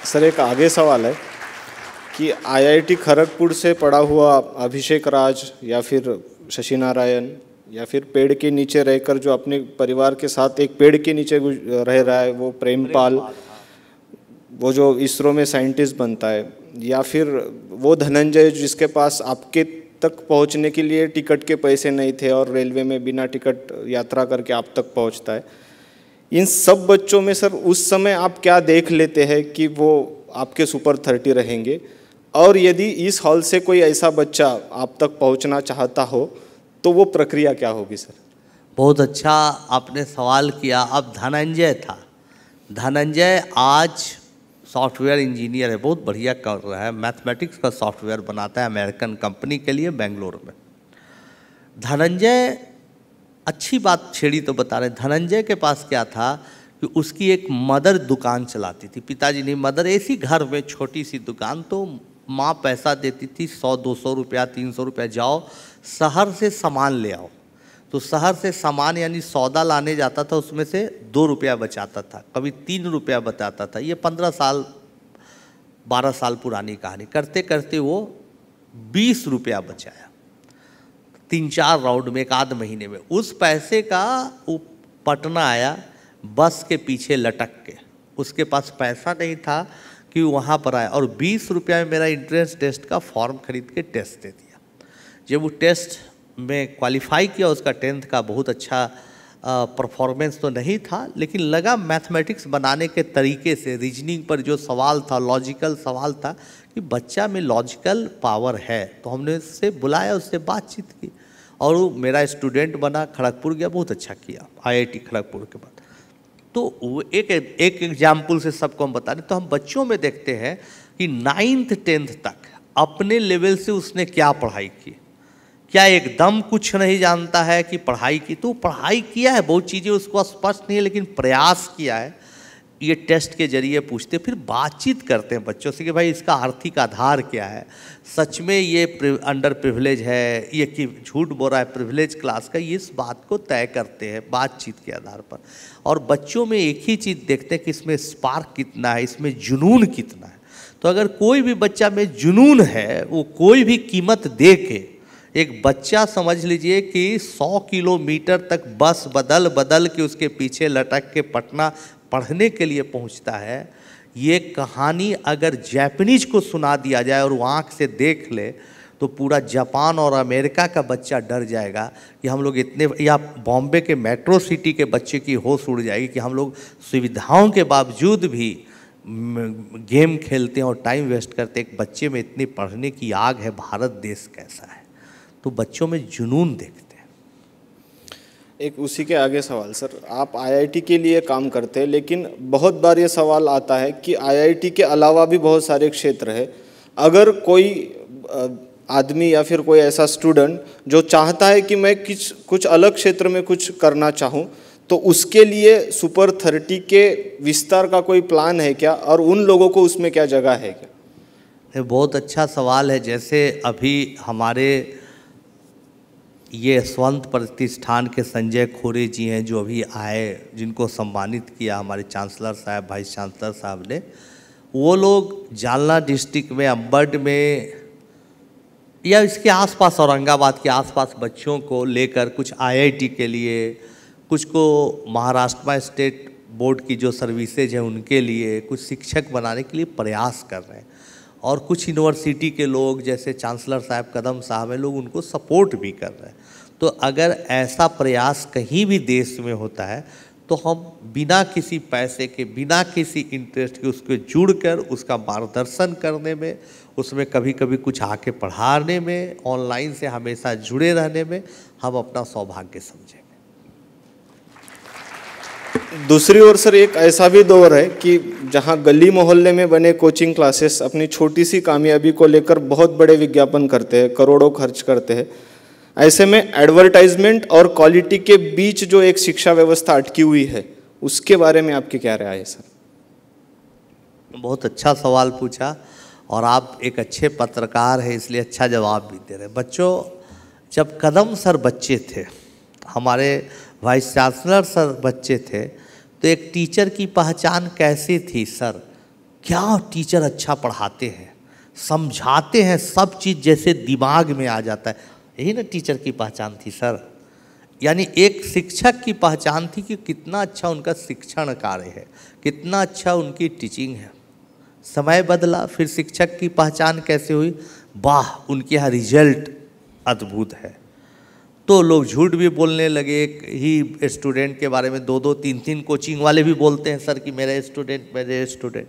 सर एक आगे सवाल है कि IIT खड़गपुर से पढ़ा हुआ अभिषेक राज या फिर शशि नारायण या फिर पेड़ के नीचे रहकर जो अपने परिवार के साथ एक पेड़ के नीचे रह रहा है वो प्रेमपाल, वो जो इसरो में साइंटिस्ट बनता है, या फिर वो धनंजय जिसके पास आपके तक पहुंचने के लिए टिकट के पैसे नहीं थे और रेलवे में बिना टिकट यात्रा करके आप तक पहुंचता है। इन सब बच्चों में सर उस समय आप क्या देख लेते हैं कि वो आपके सुपर 30 रहेंगे, और यदि इस हॉल से कोई ऐसा बच्चा आप तक पहुंचना चाहता हो तो वो प्रक्रिया क्या होगी सर? बहुत अच्छा आपने सवाल किया। अब धनंजय था, धनंजय आज सॉफ्टवेयर इंजीनियर है, बहुत बढ़िया कर रहा है, मैथमेटिक्स का सॉफ्टवेयर बनाता है अमेरिकन कंपनी के लिए बेंगलोर में। धनंजय अच्छी बात छेड़ी तो बता रहे। धनंजय के पास क्या था कि उसकी एक मदर दुकान चलाती थी, पिताजी नहीं मदर, ऐसी घर में छोटी सी दुकान, तो माँ पैसा देती थी 100-200 रुपया 300 रुपया, जाओ शहर से सामान ले आओ। तो शहर से सामान यानी सौदा लाने जाता था, उसमें से 2 रुपया बचाता था, कभी 3 रुपया बचाता था। ये 15 साल 12 साल पुरानी कहानी। करते करते वो 20 रुपया बचाया 3-4 राउंड में, 1 आध महीने में। उस पैसे का वो पटना आया बस के पीछे लटक के, उसके पास पैसा नहीं था कि वहाँ पर आया, और 20 रुपया में मेरा इंट्रेंस टेस्ट का फॉर्म खरीद के टेस्ट दे दिया। जब वो टेस्ट में क्वालिफाई किया, उसका 10th का बहुत अच्छा परफॉर्मेंस तो नहीं था, लेकिन लगा मैथमेटिक्स बनाने के तरीके से, रीजनिंग पर जो सवाल था, लॉजिकल सवाल था कि बच्चा में लॉजिकल पावर है। तो हमने उससे बुलाया, उससे बातचीत की, और वो मेरा स्टूडेंट बना, खड़गपुर गया, बहुत अच्छा किया IIT खड़गपुर के बाद। तो वो एक एग्जाम्पल से सबको हम बता रहे। तो हम बच्चों में देखते हैं कि 9th 10th तक अपने लेवल से उसने क्या पढ़ाई की, क्या एकदम कुछ नहीं जानता है कि पढ़ाई की, तो पढ़ाई किया है, बहुत चीज़ें उसको स्पष्ट नहीं है, लेकिन प्रयास किया है। ये टेस्ट के जरिए पूछते, फिर बातचीत करते हैं बच्चों से कि भाई इसका आर्थिक आधार क्या है, सच में ये अंडर प्रिविलेज है, ये कि झूठ बोल रहा है प्रिविलेज क्लास का, इस बात को तय करते हैं बातचीत के आधार पर। और बच्चों में एक ही चीज़ देखते हैं कि इसमें स्पार्क कितना है, इसमें जुनून कितना है। तो अगर कोई भी बच्चा में जुनून है, वो कोई भी कीमत दे के, एक बच्चा समझ लीजिए कि 100 किलोमीटर तक बस बदल बदल के उसके पीछे लटक के पटना पढ़ने के लिए पहुंचता है। ये कहानी अगर जापानीज को सुना दिया जाए और वो आँख से देख ले, तो पूरा जापान और अमेरिका का बच्चा डर जाएगा कि हम लोग इतने, या बॉम्बे के मेट्रो सिटी के बच्चे की होश उड़ जाएगी कि हम लोग सुविधाओं के बावजूद भी गेम खेलते हैं और टाइम वेस्ट करते हैं। एक बच्चे में इतनी पढ़ने की आग है, भारत देश कैसा है। तो बच्चों में जुनून देखते हैं। एक उसी के आगे सवाल सर, आप IIT के लिए काम करते हैं, लेकिन बहुत बार ये सवाल आता है कि IIT के अलावा भी बहुत सारे क्षेत्र है। अगर कोई आदमी या फिर कोई ऐसा स्टूडेंट जो चाहता है कि मैं कुछ अलग क्षेत्र में कुछ करना चाहूँ, तो उसके लिए सुपर 30 के विस्तार का कोई प्लान है क्या, और उन लोगों को उसमें क्या जगह है क्या? ये बहुत अच्छा सवाल है। जैसे अभी हमारे ये यशवंत प्रतिष्ठान के संजय खोरे जी हैं, जो अभी आए, जिनको सम्मानित किया हमारे चांसलर साहब, वाइस चांसलर साहब ने। वो लोग जालना डिस्ट्रिक्ट में, अम्बड में या इसके आसपास, औरंगाबाद के आसपास बच्चों को लेकर कुछ IIT के लिए, कुछ को महाराष्ट्र स्टेट बोर्ड की जो सर्विसेज हैं उनके लिए, कुछ शिक्षक बनाने के लिए प्रयास कर रहे हैं। और कुछ यूनिवर्सिटी के लोग जैसे चांसलर साहब कदम साहब हैं, लोग उनको सपोर्ट भी कर रहे हैं। तो अगर ऐसा प्रयास कहीं भी देश में होता है, तो हम बिना किसी पैसे के, बिना किसी इंटरेस्ट के उसको जुड़कर उसका मार्गदर्शन करने में, उसमें कभी कभी कुछ आके पढ़ाने में, ऑनलाइन से हमेशा जुड़े रहने में हम अपना सौभाग्य समझेंगे। दूसरी ओर सर, एक ऐसा भी दौर है कि जहां गली मोहल्ले में बने कोचिंग क्लासेस अपनी छोटी सी कामयाबी को लेकर बहुत बड़े विज्ञापन करते हैं, करोड़ों खर्च करते हैं। ऐसे में एडवर्टाइजमेंट और क्वालिटी के बीच जो एक शिक्षा व्यवस्था अटकी हुई है, उसके बारे में आपकी क्या राय है सर? बहुत अच्छा सवाल पूछा, और आप एक अच्छे पत्रकार हैं, इसलिए अच्छा जवाब भी दे रहे हैं। बच्चों, जब कदम सर बच्चे थे, हमारे वाइस चांसलर सर बच्चे थे, तो एक टीचर की पहचान कैसी थी सर? क्या टीचर अच्छा पढ़ाते हैं, समझाते हैं, सब चीज़ जैसे दिमाग में आ जाता है, यही ना टीचर की पहचान थी सर। यानी एक शिक्षक की पहचान थी कि कितना अच्छा उनका शिक्षण कार्य है, कितना अच्छा उनकी टीचिंग है। समय बदला, फिर शिक्षक की पहचान कैसे हुई? वाह, उनके यहाँ रिजल्ट अद्भुत है। तो लोग झूठ भी बोलने लगे। एक ही स्टूडेंट के बारे में 2-2, 3-3 कोचिंग वाले भी बोलते हैं सर कि मेरे स्टूडेंट।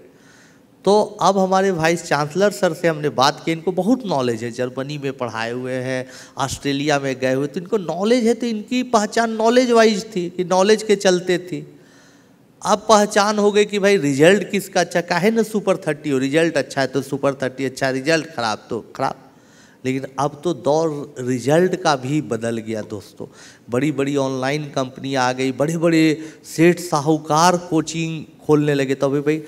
तो अब हमारे वाइस चांसलर सर से हमने बात की, इनको बहुत नॉलेज है, जर्मनी में पढ़ाए हुए हैं, ऑस्ट्रेलिया में गए हुए, तो इनको नॉलेज है, तो इनकी पहचान नॉलेज वाइज थी कि नॉलेज के चलते थी। अब पहचान हो गई कि भाई रिजल्ट किसका अच्छा, काहे ना सुपर 30 हो, रिजल्ट अच्छा है तो सुपर 30 अच्छा, रिजल्ट खराब तो खराब। लेकिन अब तो दौर रिजल्ट का भी बदल गया दोस्तों, बड़ी बड़ी ऑनलाइन कंपनियां आ गई, बड़े बड़े सेठ साहूकार कोचिंग खोलने लगे। तो अभी भाई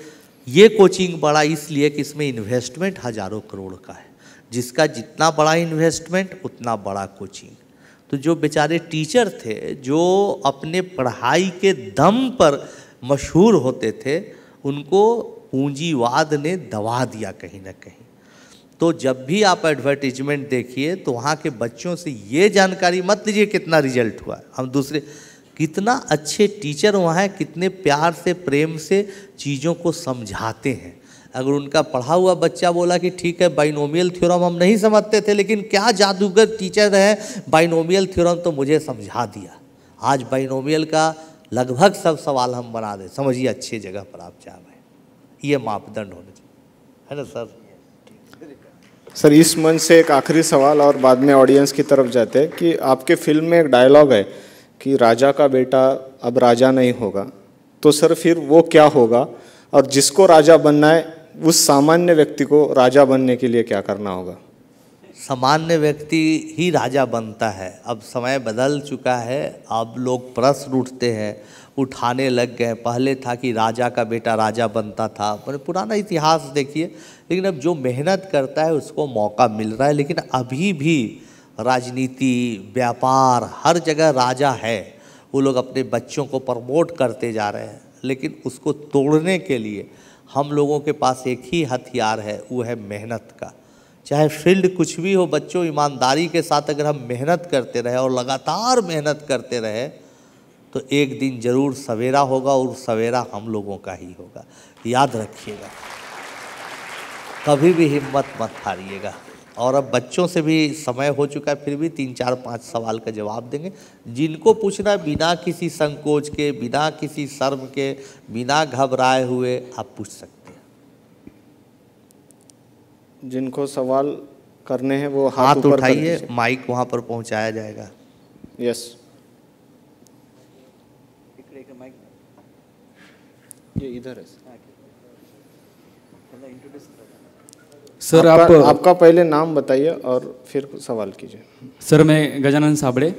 ये कोचिंग बड़ा इसलिए कि इसमें इन्वेस्टमेंट हज़ारों करोड़ का है, जिसका जितना बड़ा इन्वेस्टमेंट उतना बड़ा कोचिंग। तो जो बेचारे टीचर थे जो अपने पढ़ाई के दम पर मशहूर होते थे, उनको पूंजीवाद ने दबा दिया कहीं ना कहीं। तो जब भी आप एडवर्टीजमेंट देखिए तो वहाँ के बच्चों से ये जानकारी मत लीजिए कितना रिजल्ट हुआ, हम दूसरे कितना अच्छे टीचर वहाँ हैं, कितने प्यार से प्रेम से चीज़ों को समझाते हैं। अगर उनका पढ़ा हुआ बच्चा बोला कि ठीक है बाइनोमियल थ्योरम हम नहीं समझते थे, लेकिन क्या जादूगर टीचर है, बाइनोमियल थ्योरम तो मुझे समझा दिया, आज बाइनोमियल का लगभग सब सवाल हम बना दें, समझिए अच्छी जगह पर आप जा रहे हैं। ये मापदंड होने चाहिए, है ना सर। सर इस मंच से एक आखिरी सवाल और बाद में ऑडियंस की तरफ जाते हैं कि आपके फिल्म में एक डायलॉग है कि राजा का बेटा अब राजा नहीं होगा, तो सर फिर वो क्या होगा, और जिसको राजा बनना है उस सामान्य व्यक्ति को राजा बनने के लिए क्या करना होगा? सामान्य व्यक्ति ही राजा बनता है। अब समय बदल चुका है, अब लोग प्रश्न उठते हैं, उठाने लग गए। पहले था कि राजा का बेटा राजा बनता था, पुराना इतिहास देखिए। लेकिन अब जो मेहनत करता है उसको मौका मिल रहा है। लेकिन अभी भी राजनीति, व्यापार, हर जगह राजा है, वो लोग अपने बच्चों को प्रमोट करते जा रहे हैं। लेकिन उसको तोड़ने के लिए हम लोगों के पास एक ही हथियार है, वो है मेहनत का। चाहे फील्ड कुछ भी हो, बच्चों ईमानदारी के साथ अगर हम मेहनत करते रहे और लगातार मेहनत करते रहे तो एक दिन जरूर सवेरा होगा, और सवेरा हम लोगों का ही होगा। याद रखिएगा, कभी भी हिम्मत मत हारिएगा। और अब बच्चों से भी समय हो चुका है, फिर भी 3, 4, 5 सवाल का जवाब देंगे। जिनको पूछना है बिना किसी संकोच के, बिना किसी शर्म के, बिना घबराए हुए आप पूछ सकते हैं। जिनको सवाल करने हैं वो हाथ उठाइए, माइक वहाँ पर पहुँचाया जाएगा। यस, ये इधर है सर। आपका पहले नाम बताइए और फिर सवाल कीजिए। सर मैं गजानन साबड़े।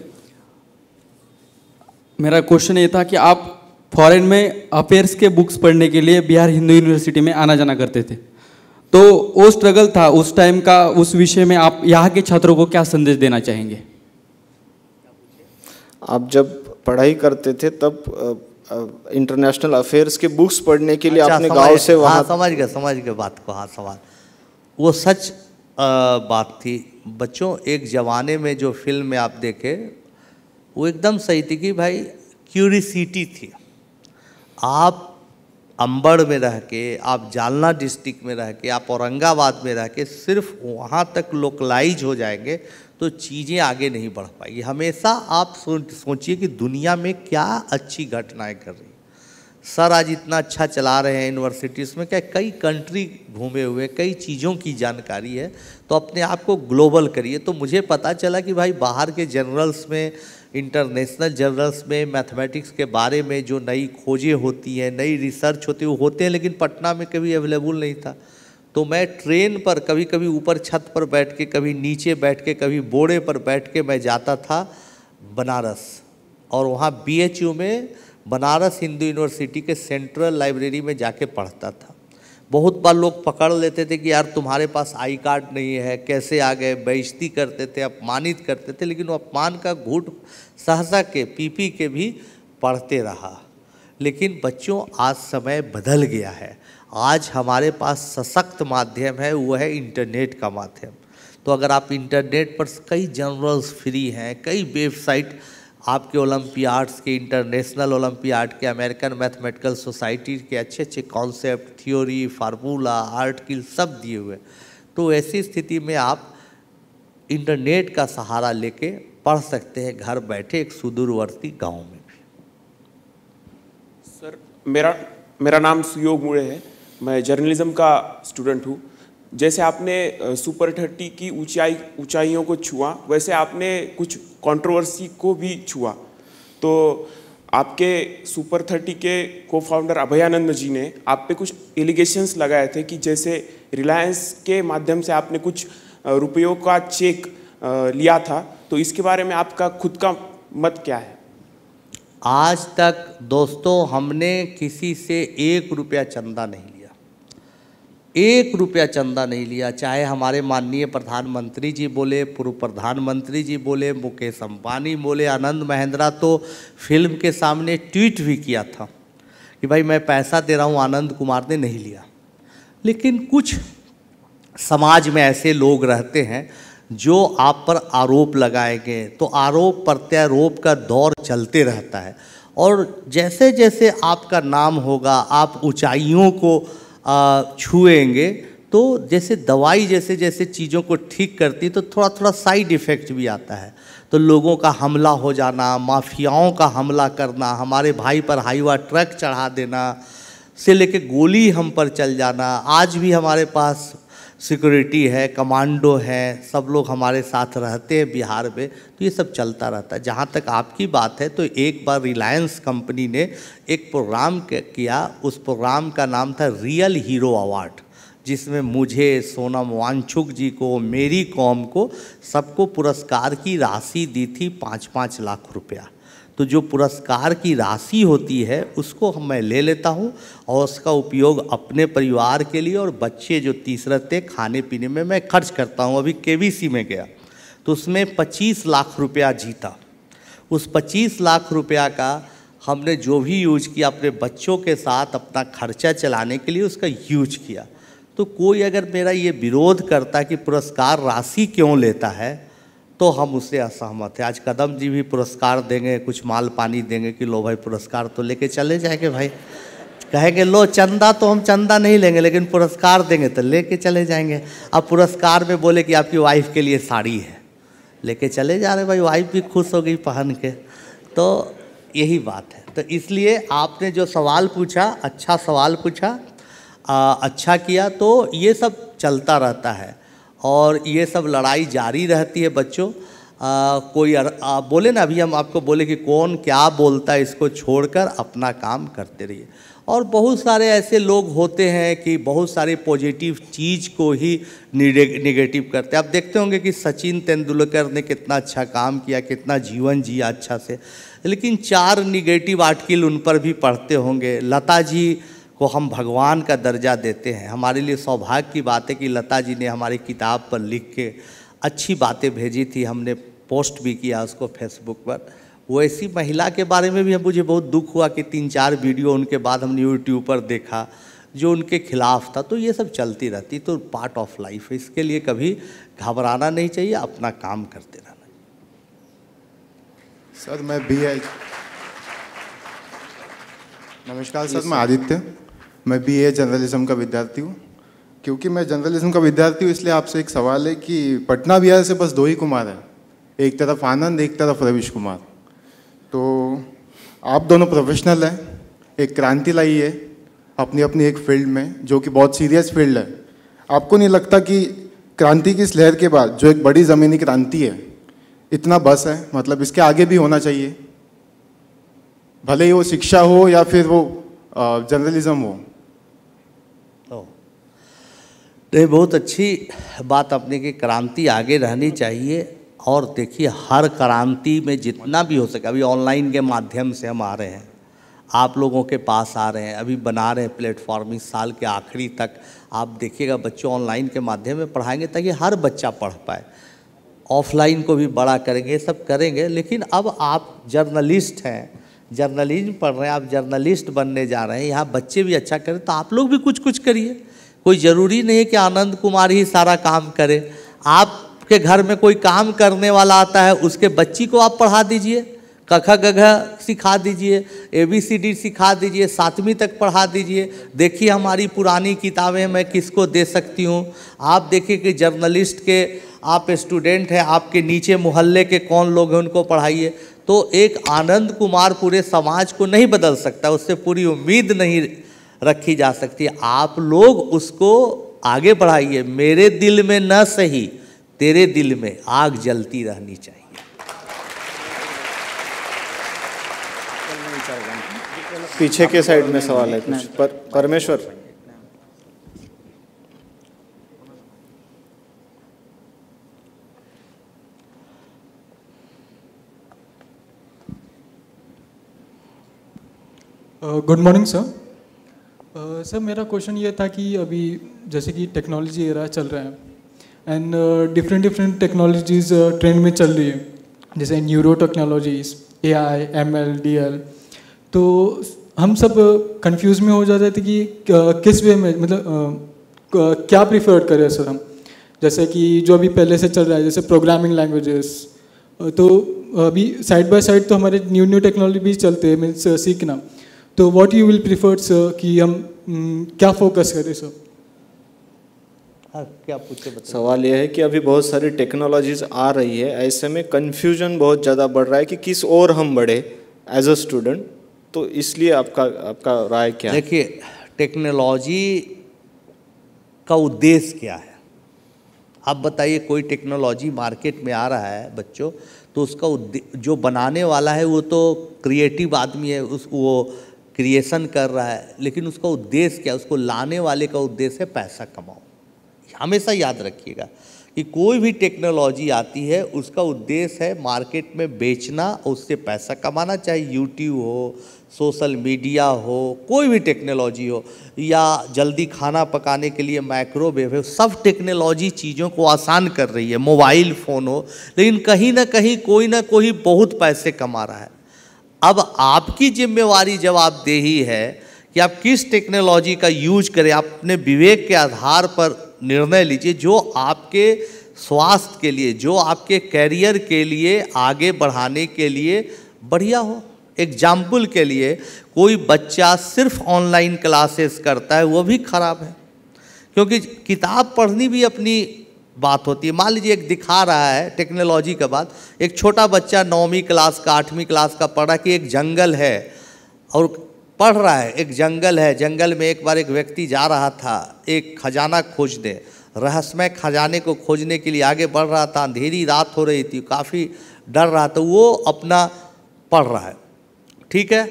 मेरा क्वेश्चन ये था कि आप फॉरेन में अफेयर्स के बुक्स पढ़ने के लिए बिहार हिंदू यूनिवर्सिटी में आना जाना करते थे, तो वो स्ट्रगल था उस टाइम का, उस विषय में आप यहाँ के छात्रों को क्या संदेश देना चाहेंगे? आप जब पढ़ाई करते थे तब इंटरनेशनल अफेयर्स के बुक्स पढ़ने के लिए आपने गांव से वहाँ, हाँ समझ गए बात को। हाँ सवाल वो सच बात थी बच्चों। एक ज़माने में जो फिल्म में आप देखे वो एकदम सही थी कि भाई क्यूरिसिटी थी। आप अंबड़ में रह के, आप जालना डिस्ट्रिक्ट में रह के, आप औरंगाबाद में रह के सिर्फ वहाँ तक लोकलाइज हो जाएंगे तो चीज़ें आगे नहीं बढ़ पाएगी। हमेशा आप सोचिए कि दुनिया में क्या अच्छी घटनाएं कर रही। सर आज इतना अच्छा चला रहे हैं यूनिवर्सिटीज़ में, क्या कई कंट्री घूमे हुए, कई चीज़ों की जानकारी है, तो अपने आप को ग्लोबल करिए। तो मुझे पता चला कि भाई बाहर के जर्नल्स में, इंटरनेशनल जर्नल्स में मैथमेटिक्स के बारे में जो नई खोजें होती हैं, नई रिसर्च होती है, वो होते हैं, लेकिन पटना में कभी अवेलेबल नहीं था। तो मैं ट्रेन पर कभी कभी ऊपर छत पर बैठ के, कभी नीचे बैठ के, कभी बोड़े पर बैठ के मैं जाता था बनारस, और वहाँ BHU में बनारस हिंदू यूनिवर्सिटी के सेंट्रल लाइब्रेरी में जाके पढ़ता था। बहुत बार लोग पकड़ लेते थे कि यार तुम्हारे पास आई कार्ड नहीं है, कैसे आ गए, बेइज्जती करते थे, अपमानित करते थे, लेकिन वो अपमान का घूंट सहसा के, पी के भी पढ़ते रहा। लेकिन बच्चों आज समय बदल गया है, आज हमारे पास सशक्त माध्यम है, वो है इंटरनेट का माध्यम। तो अगर आप इंटरनेट पर कई जर्नल्स फ्री हैं, कई वेबसाइट आपके ओलंपियाड्स के, इंटरनेशनल ओलंपियाड के, अमेरिकन मैथमेटिकल सोसाइटी के अच्छे अच्छे कॉन्सेप्ट, थ्योरी, फार्मूला, आर्टिकल सब दिए हुए। तो ऐसी स्थिति में आप इंटरनेट का सहारा लेके पढ़ सकते हैं घर बैठे एक सुदूरवर्ती गांव में भी। सर मेरा नाम सुयोग मुड़े है। मैं जर्नलिज्म का स्टूडेंट हूँ। जैसे आपने सुपर 30 की ऊंचाइयों को छुआ, वैसे आपने कुछ कंट्रोवर्सी को भी छुआ। तो आपके सुपर 30 के को फाउंडर अभयानंद जी ने आप पे कुछ एलिगेशंस लगाए थे कि जैसे रिलायंस के माध्यम से आपने कुछ रुपयों का चेक लिया था। तो इसके बारे में आपका खुद का मत क्या है? आज तक दोस्तों हमने किसी से 1 रुपया चंदा नहीं लिया, 1 रुपया चंदा नहीं लिया। चाहे हमारे माननीय प्रधानमंत्री जी बोले, पूर्व प्रधानमंत्री जी बोले, मुकेश अंबानी बोले, आनंद महिंद्रा तो फिल्म के सामने ट्वीट भी किया था कि भाई मैं पैसा दे रहा हूँ, आनंद कुमार ने नहीं लिया। लेकिन कुछ समाज में ऐसे लोग रहते हैं जो आप पर आरोप लगाएंगे, तो आरोप प्रत्यारोप का दौर चलते रहता है। और जैसे जैसे आपका नाम होगा, आप ऊंचाइयों को छुएंगे, तो जैसे दवाई जैसे जैसे चीज़ों को ठीक करती तो थोड़ा थोड़ा साइड इफ़ेक्ट भी आता है। तो लोगों का हमला हो जाना, माफियाओं का हमला करना, हमारे भाई पर हाईवा ट्रक चढ़ा देना से लेके गोली हम पर चल जाना। आज भी हमारे पास सिक्योरिटी है, कमांडो है, सब लोग हमारे साथ रहते हैं बिहार में। तो ये सब चलता रहता है। जहाँ तक आपकी बात है, तो एक बार रिलायंस कंपनी ने एक प्रोग्राम किया, उस प्रोग्राम का नाम था रियल हीरो अवार्ड, जिसमें मुझे, सोनम वांगचुक जी को, मेरी कौम को, सबको पुरस्कार की राशि दी थी 5-5 लाख रुपया। तो जो पुरस्कार की राशि होती है उसको मैं ले लेता हूँ और उसका उपयोग अपने परिवार के लिए और बच्चे जो तीसरे खाने पीने में मैं खर्च करता हूँ। अभी केवीसी में गया तो उसमें 25 लाख रुपया जीता। उस 25 लाख रुपया का हमने जो भी यूज किया अपने बच्चों के साथ अपना खर्चा चलाने के लिए उसका यूज किया। तो कोई अगर मेरा ये विरोध करता कि पुरस्कार राशि क्यों लेता है, तो हम उससे असहमत है। आज कदम जी भी पुरस्कार देंगे, कुछ माल पानी देंगे कि लो भाई पुरस्कार तो लेके चले जाएंगे। भाई कहेंगे लो चंदा, तो हम चंदा नहीं लेंगे, लेकिन पुरस्कार देंगे तो लेके चले जाएंगे। अब पुरस्कार में बोले कि आपकी वाइफ के लिए साड़ी है, लेके चले जा रहे, भाई वाइफ भी खुश हो गई पहन के। तो यही बात है। तो इसलिए आपने जो सवाल पूछा, अच्छा सवाल पूछा, अच्छा किया। तो ये सब चलता रहता है और ये सब लड़ाई जारी रहती है बच्चों। कोई बोले ना, अभी हम आपको बोले कि कौन क्या बोलता है, इसको छोड़कर अपना काम करते रहिए। और बहुत सारे ऐसे लोग होते हैं कि बहुत सारे पॉजिटिव चीज़ को ही निगेटिव करते हैं। आप देखते होंगे कि सचिन तेंदुलकर ने कितना अच्छा काम किया, कितना जीवन जिया अच्छा से, लेकिन 4 निगेटिव आर्टिकल उन पर भी पढ़ते होंगे। लता जी को हम भगवान का दर्जा देते हैं। हमारे लिए सौभाग्य की बात है कि लता जी ने हमारी किताब पर लिख के अच्छी बातें भेजी थी, हमने पोस्ट भी किया उसको फेसबुक पर। वैसी महिला के बारे में भी मुझे बहुत दुख हुआ कि 3-4 वीडियो उनके बाद हमने यूट्यूब पर देखा जो उनके खिलाफ था। तो ये सब चलती रहती, तो पार्ट ऑफ लाइफ है। इसके लिए कभी घबराना नहीं चाहिए, अपना काम करते रहना। सर मैं नमस्कार सर, मैं आदित्य, मैं BA जर्नलिज्म का विद्यार्थी हूँ। क्योंकि मैं जर्नलिज्म का विद्यार्थी हूँ इसलिए आपसे एक सवाल है कि पटना बिहार से बस 2 ही कुमार हैं, एक तरफ आनंद, एक तरफ रविश कुमार। तो आप दोनों प्रोफेशनल हैं, एक क्रांति लाई है अपनी अपनी एक फील्ड में जो कि बहुत सीरियस फील्ड है। आपको नहीं लगता कि क्रांति की इस लहर के बाद जो एक बड़ी ज़मीनी क्रांति है, इतना बस है? मतलब इसके आगे भी होना चाहिए, भले ही वो शिक्षा हो या फिर वो जर्नलिज्म हो। नहीं, बहुत अच्छी बात आपने की, क्रांति आगे रहनी चाहिए। और देखिए हर क्रांति में जितना भी हो सके, अभी ऑनलाइन के माध्यम से हम आ रहे हैं, आप लोगों के पास आ रहे हैं, अभी बना रहे हैं प्लेटफॉर्म। इस साल के आखिरी तक आप देखिएगा बच्चों ऑनलाइन के माध्यम में पढ़ाएंगे ताकि हर बच्चा पढ़ पाए। ऑफलाइन को भी बड़ा करेंगे, सब करेंगे। लेकिन अब आप जर्नलिस्ट हैं, जर्नलिज्म पढ़ रहे हैं, आप जर्नलिस्ट बनने जा रहे हैं, यहाँ बच्चे भी अच्छा करें तो आप लोग भी कुछ कुछ करिए। कोई ज़रूरी नहीं है कि आनंद कुमार ही सारा काम करे। आपके घर में कोई काम करने वाला आता है, उसके बच्ची को आप पढ़ा दीजिए, कख गघ सिखा दीजिए, ABCD सिखा दीजिए, 7वीं तक पढ़ा दीजिए। देखिए हमारी पुरानी किताबें मैं किसको दे सकती हूँ। आप देखिए कि जर्नलिस्ट के आप स्टूडेंट हैं, आपके नीचे मोहल्ले के कौन लोग हैं, उनको पढ़ाइए। तो एक आनंद कुमार पूरे समाज को नहीं बदल सकता, उससे पूरी उम्मीद नहीं रखी जा सकती है। आप लोग उसको आगे बढ़ाइए। मेरे दिल में न सही, तेरे दिल में आग जलती रहनी चाहिए। पीछे के साइड में सवाल है कुछ परमेश्वर। Good morning sir. सर मेरा क्वेश्चन ये था कि अभी जैसे कि टेक्नोलॉजी एरा चल रहा है एंड डिफरेंट टेक्नोलॉजीज ट्रेंड में चल रही है, जैसे neuro technologies, AI, ML, DL। तो हम सब कंफ्यूज में हो जाते थे कि किस वे में, मतलब क्या प्रीफर करें सर हम। जैसे कि जो अभी पहले से चल रहा है जैसे प्रोग्रामिंग लैंग्वेजेस, तो अभी साइड बाय साइड तो हमारे न्यू टेक्नोलॉजी भी चलते हैं, मीन्स सीखना। तो what you will prefer sir कि हम क्या फोकस करें सर? हाँ, क्या पूछे बताइए। सवाल यह है कि अभी बहुत सारी टेक्नोलॉजीज आ रही है, ऐसे में कन्फ्यूजन बहुत ज़्यादा बढ़ रहा है कि किस ओर हम बढ़े एज अ स्टूडेंट, तो इसलिए आपका राय क्या है? देखिए, टेक्नोलॉजी का उद्देश्य क्या है? आप बताइए। कोई टेक्नोलॉजी मार्केट में आ रहा है बच्चों, तो उसका जो बनाने वाला है वो तो क्रिएटिव आदमी है, वो क्रिएशन कर रहा है, लेकिन उसका उद्देश्य क्या है? उसको लाने वाले का उद्देश्य है पैसा कमाओ। हमेशा याद रखिएगा कि कोई भी टेक्नोलॉजी आती है उसका उद्देश्य है मार्केट में बेचना, उससे पैसा कमाना, चाहे यूट्यूब हो, सोशल मीडिया हो, कोई भी टेक्नोलॉजी हो, या जल्दी खाना पकाने के लिए माइक्रोवेव है। सब टेक्नोलॉजी चीज़ों को आसान कर रही है, मोबाइल फ़ोन हो, लेकिन कहीं ना कहीं कोई ना कोई बहुत पैसे कमा रहा है। अब आपकी जिम्मेवारी जवाबदेही है कि आप किस टेक्नोलॉजी का यूज करें। आप अपने विवेक के आधार पर निर्णय लीजिए जो आपके स्वास्थ्य के लिए, जो आपके कैरियर के लिए, आगे बढ़ाने के लिए बढ़िया हो। एग्जाम्पल के लिए, कोई बच्चा सिर्फ ऑनलाइन क्लासेस करता है, वो भी खराब है, क्योंकि किताब पढ़नी भी अपनी बात होती है। मान लीजिए एक दिखा रहा है टेक्नोलॉजी के बाद, एक छोटा बच्चा 9वीं क्लास का, 8वीं क्लास का पढ़ रहा है कि एक जंगल है, और पढ़ रहा है एक जंगल है, जंगल में एक बार एक व्यक्ति जा रहा था एक खजाना खोजने, रहस्यमय खजाने को खोजने के लिए आगे बढ़ रहा था। अंधेरी रात हो रही थी, काफ़ी डर रहा था, वो अपना पढ़ रहा है, ठीक है।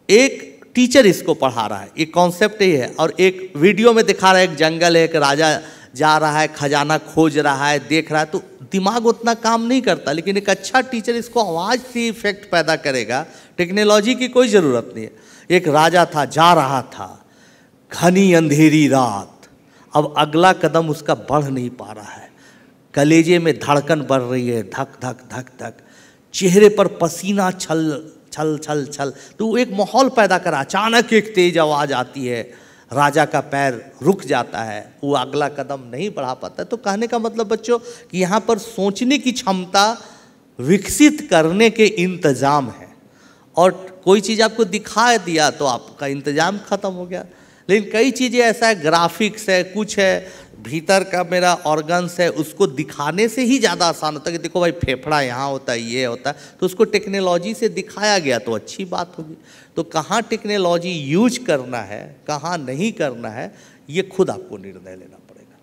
एक टीचर इसको पढ़ा रहा है, एक कॉन्सेप्ट ये है, और एक वीडियो में दिखा रहा है एक जंगल है, एक राजा जा रहा है, खजाना खोज रहा है, देख रहा है, तो दिमाग उतना काम नहीं करता। लेकिन एक अच्छा टीचर इसको आवाज़ से इफेक्ट पैदा करेगा, टेक्नोलॉजी की कोई ज़रूरत नहीं है। एक राजा था, जा रहा था, घनी अंधेरी रात, अब अगला कदम उसका बढ़ नहीं पा रहा है, कलेजे में धड़कन बढ़ रही है, धक धक धक धक, चेहरे पर पसीना छल छल छल छल, तो वो एक माहौल पैदा करा। अचानक एक तेज आवाज़ आती है, राजा का पैर रुक जाता है, वो अगला कदम नहीं बढ़ा पाता। तो कहने का मतलब बच्चों कि यहाँ पर सोचने की क्षमता विकसित करने के इंतज़ाम है, और कोई चीज़ आपको दिखा दिया तो आपका इंतज़ाम ख़त्म हो गया। लेकिन कई चीज़ें ऐसा है, ग्राफिक्स है, कुछ है, भीतर का मेरा ऑर्गन्स है, उसको दिखाने से ही ज़्यादा आसान होता है कि देखो भाई फेफड़ा यहाँ होता है, ये होता है, तो उसको टेक्नोलॉजी से दिखाया गया तो अच्छी बात होगी। तो कहाँ टेक्नोलॉजी यूज करना है, कहाँ नहीं करना है, ये खुद आपको निर्णय लेना पड़ेगा।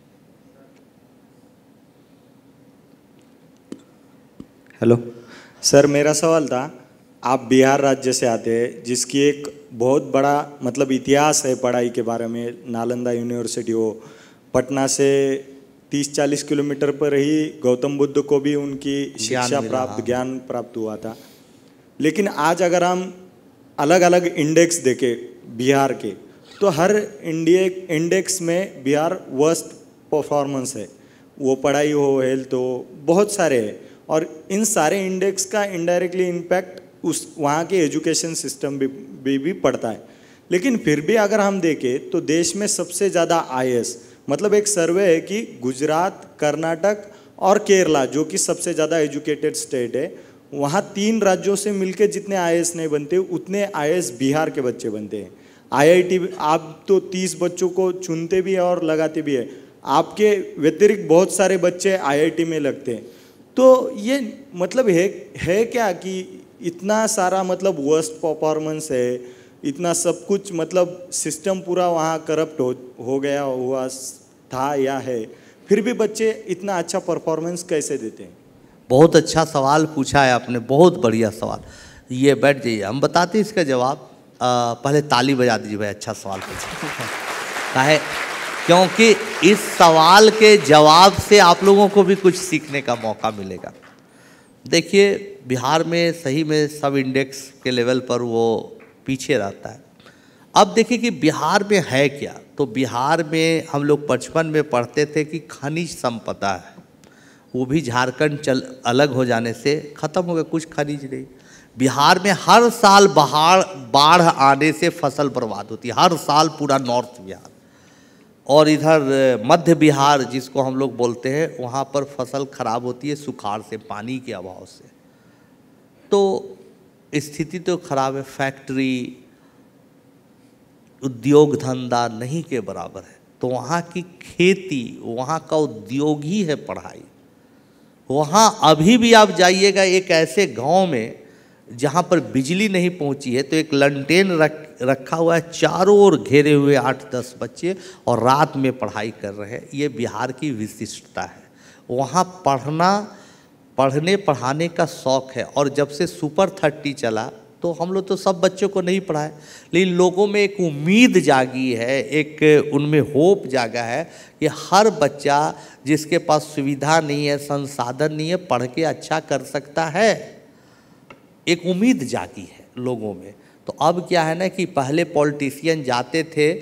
हेलो सर, मेरा सवाल था, आप बिहार राज्य से आते हैं जिसकी एक बहुत बड़ा मतलब इतिहास है पढ़ाई के बारे में। नालंदा यूनिवर्सिटी हो, पटना से 30-40 किलोमीटर पर ही गौतम बुद्ध को भी उनकी शिक्षा प्राप्त, ज्ञान प्राप्त हुआ था। लेकिन आज अगर हम अलग अलग इंडेक्स देखें बिहार के, तो हर इंडेक्स में बिहार वर्स्ट परफॉर्मेंस है, वो पढ़ाई हो, हेल्थ हो, बहुत सारे हैं, और इन सारे इंडेक्स का इनडायरेक्टली इम्पैक्ट उस वहाँ के एजुकेशन सिस्टम भी पड़ता है। लेकिन फिर भी अगर हम देखें तो देश में सबसे ज़्यादा IAS, मतलब एक सर्वे है कि गुजरात, कर्नाटक और केरला, जो कि सबसे ज़्यादा एजुकेटेड स्टेट है, वहाँ 3 राज्यों से मिलके जितने IAS नहीं बनते उतने IAS बिहार के बच्चे बनते हैं। IIT आप तो 30 बच्चों को चुनते भी है और लगाते भी है, आपके व्यतिरिक्त बहुत सारे बच्चे IIT में लगते हैं। तो ये मतलब है क्या कि इतना सारा मतलब वर्स्ट परफॉर्मेंस है, इतना सब कुछ मतलब सिस्टम पूरा वहाँ करप्ट हो गया हुआ था या है, फिर भी बच्चे इतना अच्छा परफॉर्मेंस कैसे देते हैं? बहुत अच्छा सवाल पूछा है आपने, बहुत बढ़िया सवाल। ये बैठ जाइए, हम बताते हैं इसका जवाब। पहले ताली बजा दीजिए भाई, अच्छा सवाल पूछा। काहे? क्योंकि इस सवाल के जवाब से आप लोगों को भी कुछ सीखने का मौका मिलेगा। देखिए, बिहार में सही में सब इंडेक्स के लेवल पर वो पीछे रहता है। अब देखिए कि बिहार में है क्या। तो बिहार में हम लोग बचपन में पढ़ते थे कि खनिज संपदा है, वो भी झारखंड अलग हो जाने से ख़त्म हो गया, कुछ खनिज नहीं। बिहार में हर साल बाढ़ आने से फसल बर्बाद होती है, हर साल पूरा नॉर्थ बिहार। और इधर मध्य बिहार जिसको हम लोग बोलते हैं, वहाँ पर फसल खराब होती है सुखाड़ से, पानी के अभाव से। तो स्थिति तो खराब है। फैक्ट्री, उद्योग धंधा नहीं के बराबर है। तो वहाँ की खेती, वहाँ का उद्योग ही है पढ़ाई। वहाँ अभी भी आप जाइएगा एक ऐसे गांव में जहाँ पर बिजली नहीं पहुँची है, तो एक लंटेन रखा हुआ है, चारों ओर घेरे हुए 8-10 बच्चे और रात में पढ़ाई कर रहे हैं। ये बिहार की विशिष्टता है। वहाँ पढ़ने पढ़ाने का शौक़ है। और जब से सुपर 30 चला तो हम लोग तो सब बच्चों को नहीं पढ़ाए, लेकिन लोगों में एक उम्मीद जागी है, एक उनमें होप जागा है कि हर बच्चा जिसके पास सुविधा नहीं है, संसाधन नहीं है, पढ़ के अच्छा कर सकता है। एक उम्मीद जागी है लोगों में। तो अब क्या है ना कि पहले पॉलिटिशियन जाते थे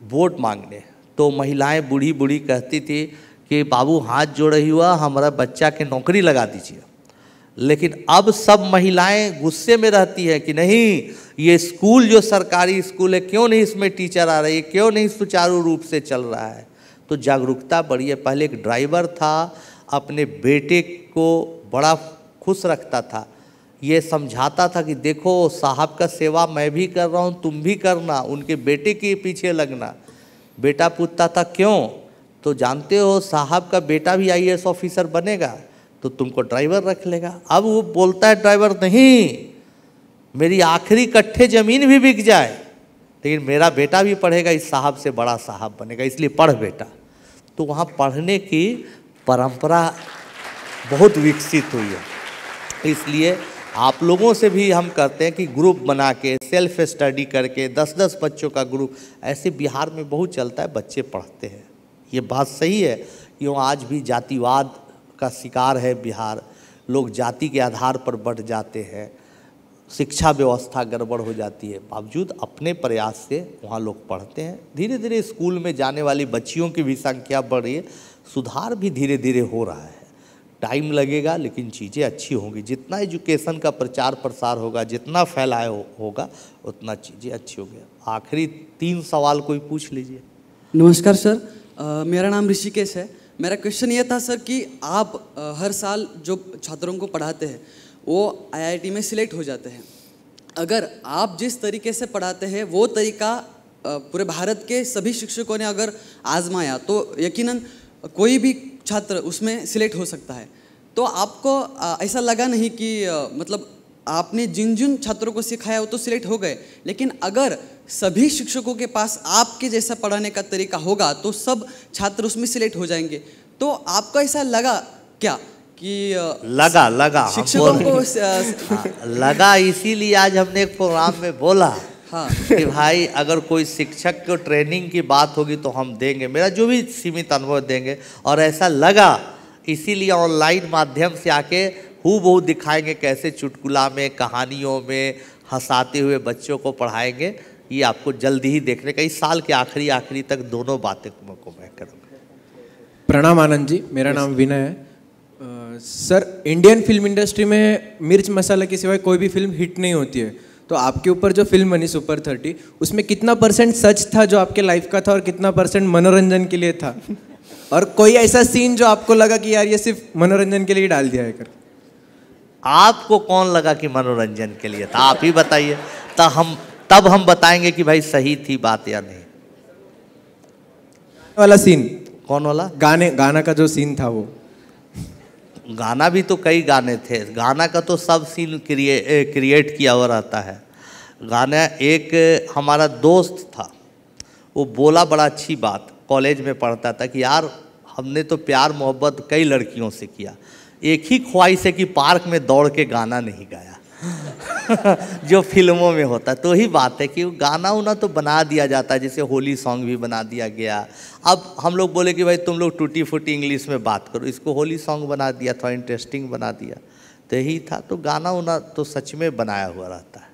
वोट मांगने, तो महिलाएं बूढ़ी बूढ़ी कहती थी कि बाबू हाथ जोड़े हुआ, हमारा बच्चा के नौकरी लगा दीजिए। लेकिन अब सब महिलाएं गुस्से में रहती है कि नहीं, ये स्कूल जो सरकारी स्कूल है, क्यों नहीं इसमें टीचर आ रही है, क्यों नहीं सुचारू रूप से चल रहा है। तो जागरूकता बढ़ी है। पहले एक ड्राइवर था, अपने बेटे को बड़ा खुश रखता था, ये समझाता था कि देखो साहब का सेवा मैं भी कर रहा हूँ, तुम भी करना, उनके बेटे के पीछे लगना। बेटा पूछता था क्यों, तो जानते हो साहब का बेटा भी IAS ऑफिसर बनेगा तो तुमको ड्राइवर रख लेगा। अब वो बोलता है ड्राइवर नहीं, मेरी आखिरी कट्ठे ज़मीन भी बिक जाए लेकिन मेरा बेटा भी पढ़ेगा, इस साहब से बड़ा साहब बनेगा, इसलिए पढ़ बेटा। तो वहाँ पढ़ने की परंपरा बहुत विकसित हुई है। इसलिए आप लोगों से भी हम करते हैं कि ग्रुप बना के, सेल्फ स्टडी करके 10-10 बच्चों का ग्रुप, ऐसे बिहार में बहुत चलता है, बच्चे पढ़ते हैं। ये बात सही है कि वो आज भी जातिवाद का शिकार है बिहार। लोग जाति के आधार पर बढ़ जाते हैं, शिक्षा व्यवस्था गड़बड़ हो जाती है, बावजूद अपने प्रयास से वहाँ लोग पढ़ते हैं। धीरे धीरे स्कूल में जाने वाली बच्चियों की भी संख्या बढ़ रही है, सुधार भी धीरे धीरे हो रहा है। टाइम लगेगा लेकिन चीज़ें अच्छी होंगी। जितना एजुकेशन का प्रचार प्रसार होगा, जितना फैलाए होगा, उतना चीज़ें अच्छी होंगी। आखिरी 3 सवाल कोई पूछ लीजिए। नमस्कार सर, मेरा नाम ऋषिकेश है। मेरा क्वेश्चन ये था सर कि आप हर साल जो छात्रों को पढ़ाते हैं वो IIT में सिलेक्ट हो जाते हैं। अगर आप जिस तरीके से पढ़ाते हैं वो तरीका पूरे भारत के सभी शिक्षकों ने अगर आजमाया तो यकीनन कोई भी छात्र उसमें सिलेक्ट हो सकता है। तो आपको ऐसा लगा नहीं कि मतलब आपने जिन जिन छात्रों को सिखाया वो तो सिलेक्ट हो गए, लेकिन अगर सभी शिक्षकों के पास आपके जैसा पढ़ाने का तरीका होगा तो सब छात्र उसमें सिलेक्ट हो जाएंगे। तो आपको ऐसा लगा क्या कि लगा शिक्षकों को लगा, इसीलिए आज हमने एक प्रोग्राम में बोला हाँ कि भाई अगर कोई शिक्षक को ट्रेनिंग की बात होगी तो हम देंगे, मेरा जो भी सीमित अनुभव देंगे। और ऐसा लगा, इसीलिए ऑनलाइन माध्यम से आके हूबहू दिखाएंगे कैसे चुटकुला में, कहानियों में हंसाते हुए बच्चों को पढ़ाएंगे। ये आपको जल्दी ही देखने का, इस साल के आखिरी तक दोनों बातें को मैं करूँगा। प्रणाम आनंद जी, मेरा नाम विनय है। सर, इंडियन फिल्म इंडस्ट्री में मिर्च मसाला के सिवाय कोई भी फिल्म हिट नहीं होती है। तो आपके ऊपर जो फिल्म बनी सुपर 30, उसमें कितना % सच था जो आपके लाइफ का था और कितना % मनोरंजन के लिए था? और कोई ऐसा सीन जो आपको लगा कि यार ये सिर्फ मनोरंजन के लिए डाल दिया है कर? आपको कौन लगा कि मनोरंजन के लिए था? आप ही बताइए, तब हम बताएंगे कि भाई सही थी बात या नहीं। वाला सीन कौन वाला? गाना का जो सीन था वो। गाना भी तो कई गाने थे, गाना का तो सब सीन क्रिएट किया हुआ रहता है। गाना एक हमारा दोस्त था, वो बोला बड़ा अच्छी बात, कॉलेज में पढ़ता था कि यार हमने तो प्यार मोहब्बत कई लड़कियों से किया, एक ही ख्वाहिश है कि पार्क में दौड़ के गाना नहीं गाया जो फिल्मों में होता है। तो ही बात है कि गाना उना तो बना दिया जाता है, जैसे होली सॉन्ग भी बना दिया गया। अब हम लोग बोले कि भाई तुम लोग टूटी फूटी इंग्लिश में बात करो, इसको होली सॉन्ग बना दिया, थोड़ा इंटरेस्टिंग बना दिया, तो यही था। तो गाना उना तो सच में बनाया हुआ रहता है।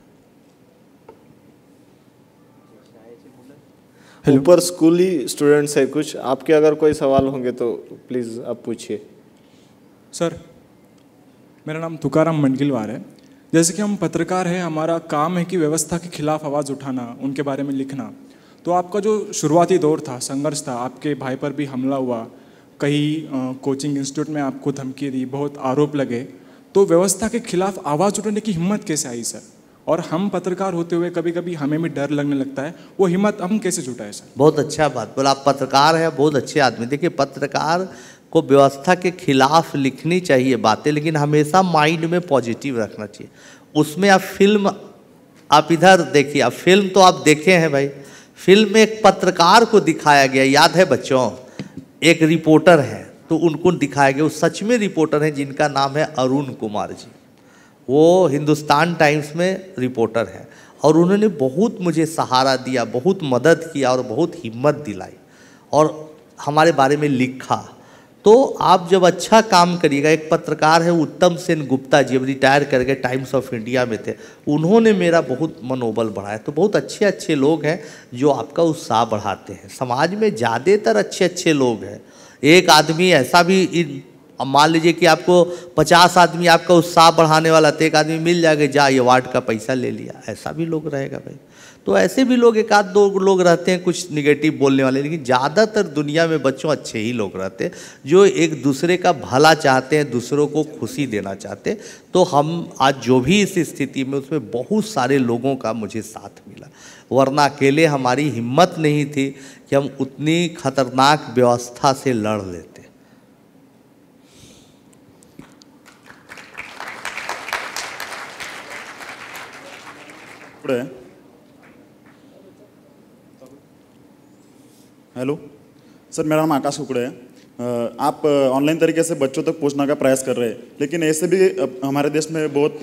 ऊपर स्कूली स्टूडेंट्स है कुछ, आपके अगर कोई सवाल होंगे तो प्लीज़ आप पूछिए। सर मेरा नाम तुकाराम मंडगिलवार है। जैसे कि हम पत्रकार हैं, हमारा काम है कि व्यवस्था के खिलाफ आवाज़ उठाना, उनके बारे में लिखना। तो आपका जो शुरुआती दौर था, संघर्ष था, आपके भाई पर भी हमला हुआ, कई कोचिंग इंस्टीट्यूट में आपको धमकी दी, बहुत आरोप लगे, तो व्यवस्था के खिलाफ आवाज़ उठाने की हिम्मत कैसे आई सर? और हम पत्रकार होते हुए कभी कभी हमें भी डर लगने लगता है, वो हिम्मत हम कैसे जुटाएं सर? बहुत अच्छा बात बोला, आप पत्रकार हैं, बहुत अच्छे आदमी। देखिए पत्रकार को व्यवस्था के खिलाफ लिखनी चाहिए बातें, लेकिन हमेशा माइंड में पॉजिटिव रखना चाहिए। उसमें आप फिल्म, आप इधर देखिए, आप फिल्म तो आप देखे हैं भाई, फिल्म में एक पत्रकार को दिखाया गया, याद है बच्चों, एक रिपोर्टर है, तो उनको दिखाया गया, वो सच में रिपोर्टर हैं जिनका नाम है अरुण कुमार जी। वो हिंदुस्तान टाइम्स में रिपोर्टर है और उन्होंने बहुत मुझे सहारा दिया, बहुत मदद किया और बहुत हिम्मत दिलाई और हमारे बारे में लिखा। तो आप जब अच्छा काम करिएगा, एक पत्रकार है उत्तम सेन गुप्ता जी, अब रिटायर करके टाइम्स ऑफ इंडिया में थे, उन्होंने मेरा बहुत मनोबल बढ़ाया। तो बहुत अच्छे अच्छे लोग हैं जो आपका उत्साह बढ़ाते हैं। समाज में ज़्यादातर अच्छे अच्छे लोग हैं। एक आदमी ऐसा भी, मान लीजिए कि आपको 50 आदमी आपका उत्साह बढ़ाने वाला, तो एक आदमी मिल जाएगा, जा ये अवार्ड का पैसा ले लिया, ऐसा भी लोग रहेगा भाई। तो ऐसे भी लोग, एक आध दो लोग रहते हैं कुछ निगेटिव बोलने वाले, लेकिन ज़्यादातर दुनिया में बच्चों अच्छे ही लोग रहते हैं जो एक दूसरे का भला चाहते हैं, दूसरों को खुशी देना चाहते हैं। तो हम आज जो भी इस स्थिति में, उसमें बहुत सारे लोगों का मुझे साथ मिला, वरना अकेले हमारी हिम्मत नहीं थी कि हम उतनी खतरनाक व्यवस्था से लड़ लेते। हेलो सर, मेरा नाम आकाश कुकड़े है। आप ऑनलाइन तरीके से बच्चों तक पहुंचने का प्रयास कर रहे हैं, लेकिन ऐसे भी हमारे देश में बहुत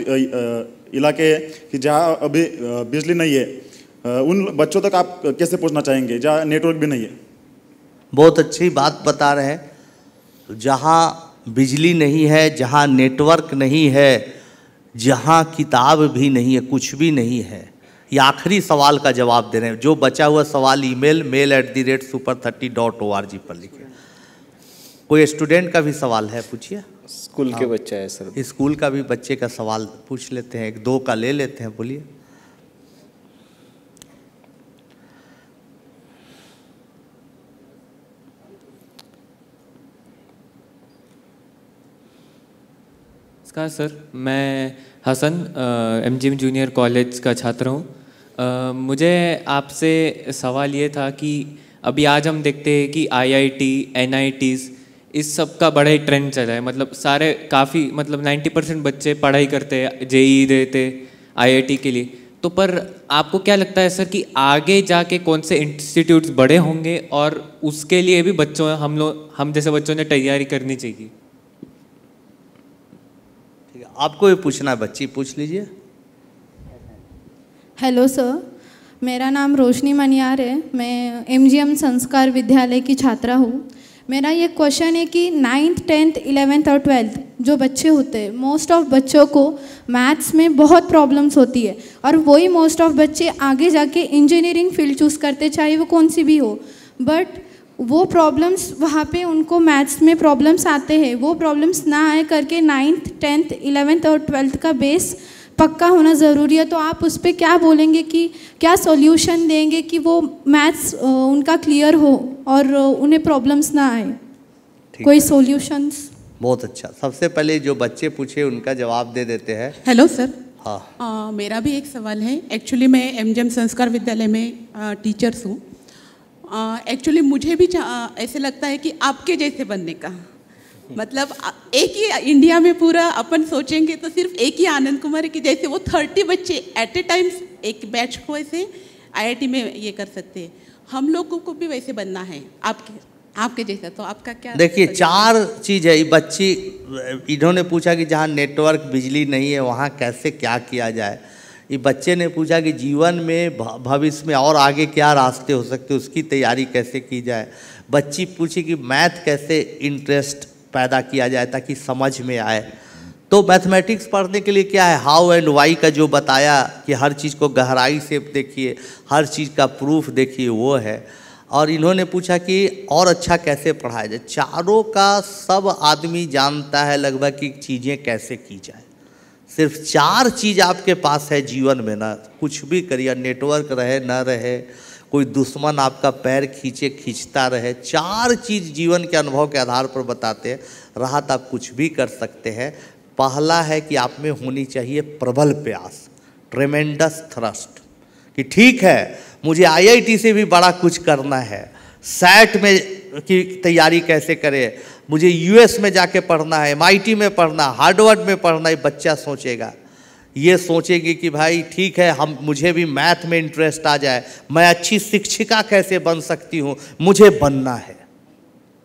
इलाके हैं कि जहां अभी बिजली नहीं है, उन बच्चों तक आप कैसे पहुंचना चाहेंगे जहां नेटवर्क भी नहीं है? बहुत अच्छी बात बता रहे हैं। जहां बिजली नहीं है, जहां नेटवर्क नहीं है, जहां किताब भी नहीं है, कुछ भी नहीं है, ये आखिरी सवाल का जवाब दे रहे हैं। जो बचा हुआ सवाल email mail@super30.org पर लिखे। कोई स्टूडेंट का भी सवाल है, पूछिए। स्कूल के बच्चा है सर। स्कूल का भी बच्चे का सवाल पूछ लेते हैं, एक दो का ले लेते हैं, बोलिए। नमस्कार सर, मैं हसन MGM जूनियर कॉलेज का छात्र हूँ। मुझे आपसे सवाल ये था कि अभी आज हम देखते हैं कि IIT, NITs, इस सब का बड़ा ही ट्रेंड चला है। मतलब सारे काफ़ी, मतलब 90% बच्चे पढ़ाई करते हैं, JEE देते IIT के लिए। तो पर आपको क्या लगता है सर कि आगे जाके कौन से इंस्टीट्यूट्स बड़े होंगे और उसके लिए भी बच्चों, हम जैसे बच्चों ने तैयारी करनी चाहिए? आपको भी पूछना है, बच्ची पूछ लीजिए। हेलो सर, मेरा नाम रोशनी मनियार है। मैं MGM संस्कार विद्यालय की छात्रा हूँ। मेरा ये क्वेश्चन है कि 9th, 10th, 11th और 12th जो बच्चे होते हैं, मोस्ट ऑफ बच्चों को मैथ्स में बहुत प्रॉब्लम्स होती है और वही मोस्ट ऑफ बच्चे आगे जाके इंजीनियरिंग फील्ड चूज़ करते, चाहे वो कौन सी भी हो। बट वो प्रॉब्लम्स वहाँ पे उनको मैथ्स में प्रॉब्लम्स आते हैं, वो प्रॉब्लम्स ना आए करके 9th, 10th, 11th और 12th का बेस पक्का होना ज़रूरी है। तो आप उस पर क्या बोलेंगे कि क्या सॉल्यूशन देंगे कि वो मैथ्स उनका क्लियर हो और उन्हें प्रॉब्लम्स ना आए? कोई सॉल्यूशंस? बहुत अच्छा। सबसे पहले जो बच्चे पूछे उनका जवाब दे देते हैं। Hello sir. हाँ, मेरा भी एक सवाल है। एक्चुअली मैं MGM संस्कार विद्यालय में टीचर्स हूँ। एक्चुअली मुझे भी ऐसे लगता है कि आपके जैसे बनने का, मतलब एक ही इंडिया में पूरा अपन सोचेंगे तो सिर्फ एक ही आनंद कुमार की जैसे वो 30 बच्चे एट ए टाइम एक बैच को ऐसे IIT में ये कर सकते हैं। हम लोगों को भी वैसे बनना है आपके जैसा, तो आपका क्या? देखिए 4 चीज़ है। बच्ची इन्होंने पूछा कि जहाँ नेटवर्क बिजली नहीं है वहाँ कैसे क्या किया जाए। ये बच्चे ने पूछा कि जीवन में भविष्य में और आगे क्या रास्ते हो सकते, उसकी तैयारी कैसे की जाए। बच्ची पूछी कि मैथ कैसे इंटरेस्ट पैदा किया जाए ताकि समझ में आए। तो मैथमेटिक्स पढ़ने के लिए क्या है, हाउ एंड वाई का जो बताया कि हर चीज़ को गहराई से देखिए, हर चीज़ का प्रूफ देखिए, वो है। और इन्होंने पूछा कि और अच्छा कैसे पढ़ाया जाए। चारों का सब आदमी जानता है लगभग कि चीज़ें कैसे की जाए। सिर्फ 4 चीज़ आपके पास है जीवन में ना, कुछ भी करिए, नेटवर्क रहे ना रहे, कोई दुश्मन आपका पैर खींचता रहे, 4 चीज़ जीवन के अनुभव के आधार पर बताते हैं, रहा तो आप कुछ भी कर सकते हैं। पहला है कि आप में होनी चाहिए प्रबल प्रयास, ट्रेमेंडस थ्रस्ट, कि ठीक है मुझे IIT से भी बड़ा कुछ करना है, SAT में की तैयारी कैसे करें, मुझे US में जाके पढ़ना है, MIT में पढ़ना, हार्वर्ड में पढ़ना है। बच्चा सोचेगा, ये सोचेगी कि भाई ठीक है मुझे भी मैथ में इंटरेस्ट आ जाए, मैं अच्छी शिक्षिका कैसे बन सकती हूँ, मुझे बनना है।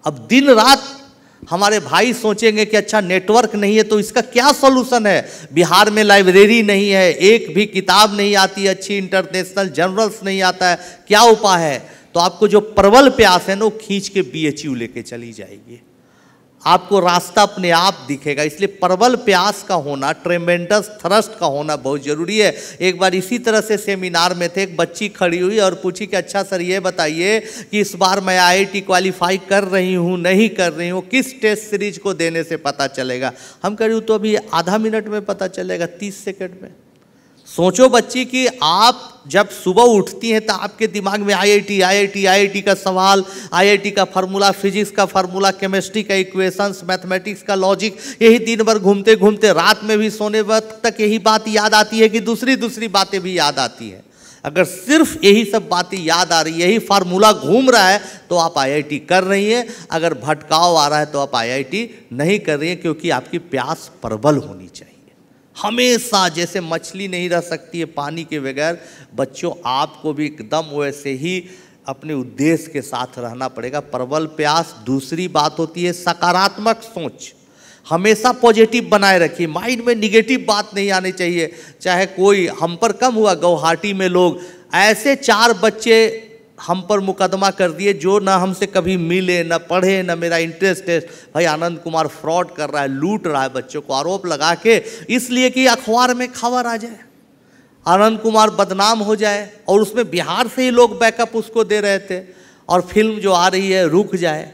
अब दिन रात हमारे भाई सोचेंगे कि अच्छा नेटवर्क नहीं है तो इसका क्या सॉल्यूशन है। बिहार में लाइब्रेरी नहीं है, एक भी किताब नहीं आती अच्छी, इंटरनेशनल जर्नल्स नहीं आता है, क्या उपाय है? तो आपको जो प्रबल प्यास है ना वो खींच के BHU लेके चली जाएगी, आपको रास्ता अपने आप दिखेगा। इसलिए प्रबल प्यास का होना, ट्रेमेंडस थ्रस्ट का होना बहुत ज़रूरी है। एक बार इसी तरह से सेमिनार में थे, एक बच्ची खड़ी हुई और पूछी कि अच्छा सर ये बताइए कि इस बार मैं IIT क्वालिफाई कर रही हूँ नहीं कर रही हूँ, किस टेस्ट सीरीज को देने से पता चलेगा? हम कह रही हूँ तो अभी आधा मिनट में पता चलेगा, 30 सेकंड में। सोचो बच्ची कि आप जब सुबह उठती हैं तो आपके दिमाग में IIT का सवाल, IIT का फार्मूला, फिजिक्स का फार्मूला, केमिस्ट्री का इक्वेशंस, मैथमेटिक्स का लॉजिक, यही दिन भर घूमते घूमते रात में भी सोने वक्त तक यही बात याद आती है कि दूसरी बातें भी याद आती हैं। अगर सिर्फ यही सब बातें याद आ रही है, यही फार्मूला घूम रहा है तो आप IIT कर रही हैं। अगर भटकाव आ रहा है तो आप IIT नहीं कर रही हैं, क्योंकि आपकी प्यास प्रबल होनी चाहिए। हमेशा जैसे मछली नहीं रह सकती है पानी के बगैर, बच्चों आपको भी एकदम वैसे ही अपने उद्देश्य के साथ रहना पड़ेगा। प्रबल प्यास। दूसरी बात होती है सकारात्मक सोच, हमेशा पॉजिटिव बनाए रखिए, माइंड में निगेटिव बात नहीं आनी चाहिए। चाहे कोई हम पर कम हुआ, गुवाहाटी में लोग ऐसे 4 बच्चे हम पर मुकदमा कर दिए जो ना हमसे कभी मिले, ना पढ़े, ना मेरा इंटरेस्ट है। भाई आनंद कुमार फ्रॉड कर रहा है, लूट रहा है बच्चों को, आरोप लगा के, इसलिए कि अखबार में खबर आ जाए, आनंद कुमार बदनाम हो जाए। और उसमें बिहार से ही लोग बैकअप उसको दे रहे थे, और फिल्म जो आ रही है रुक जाए।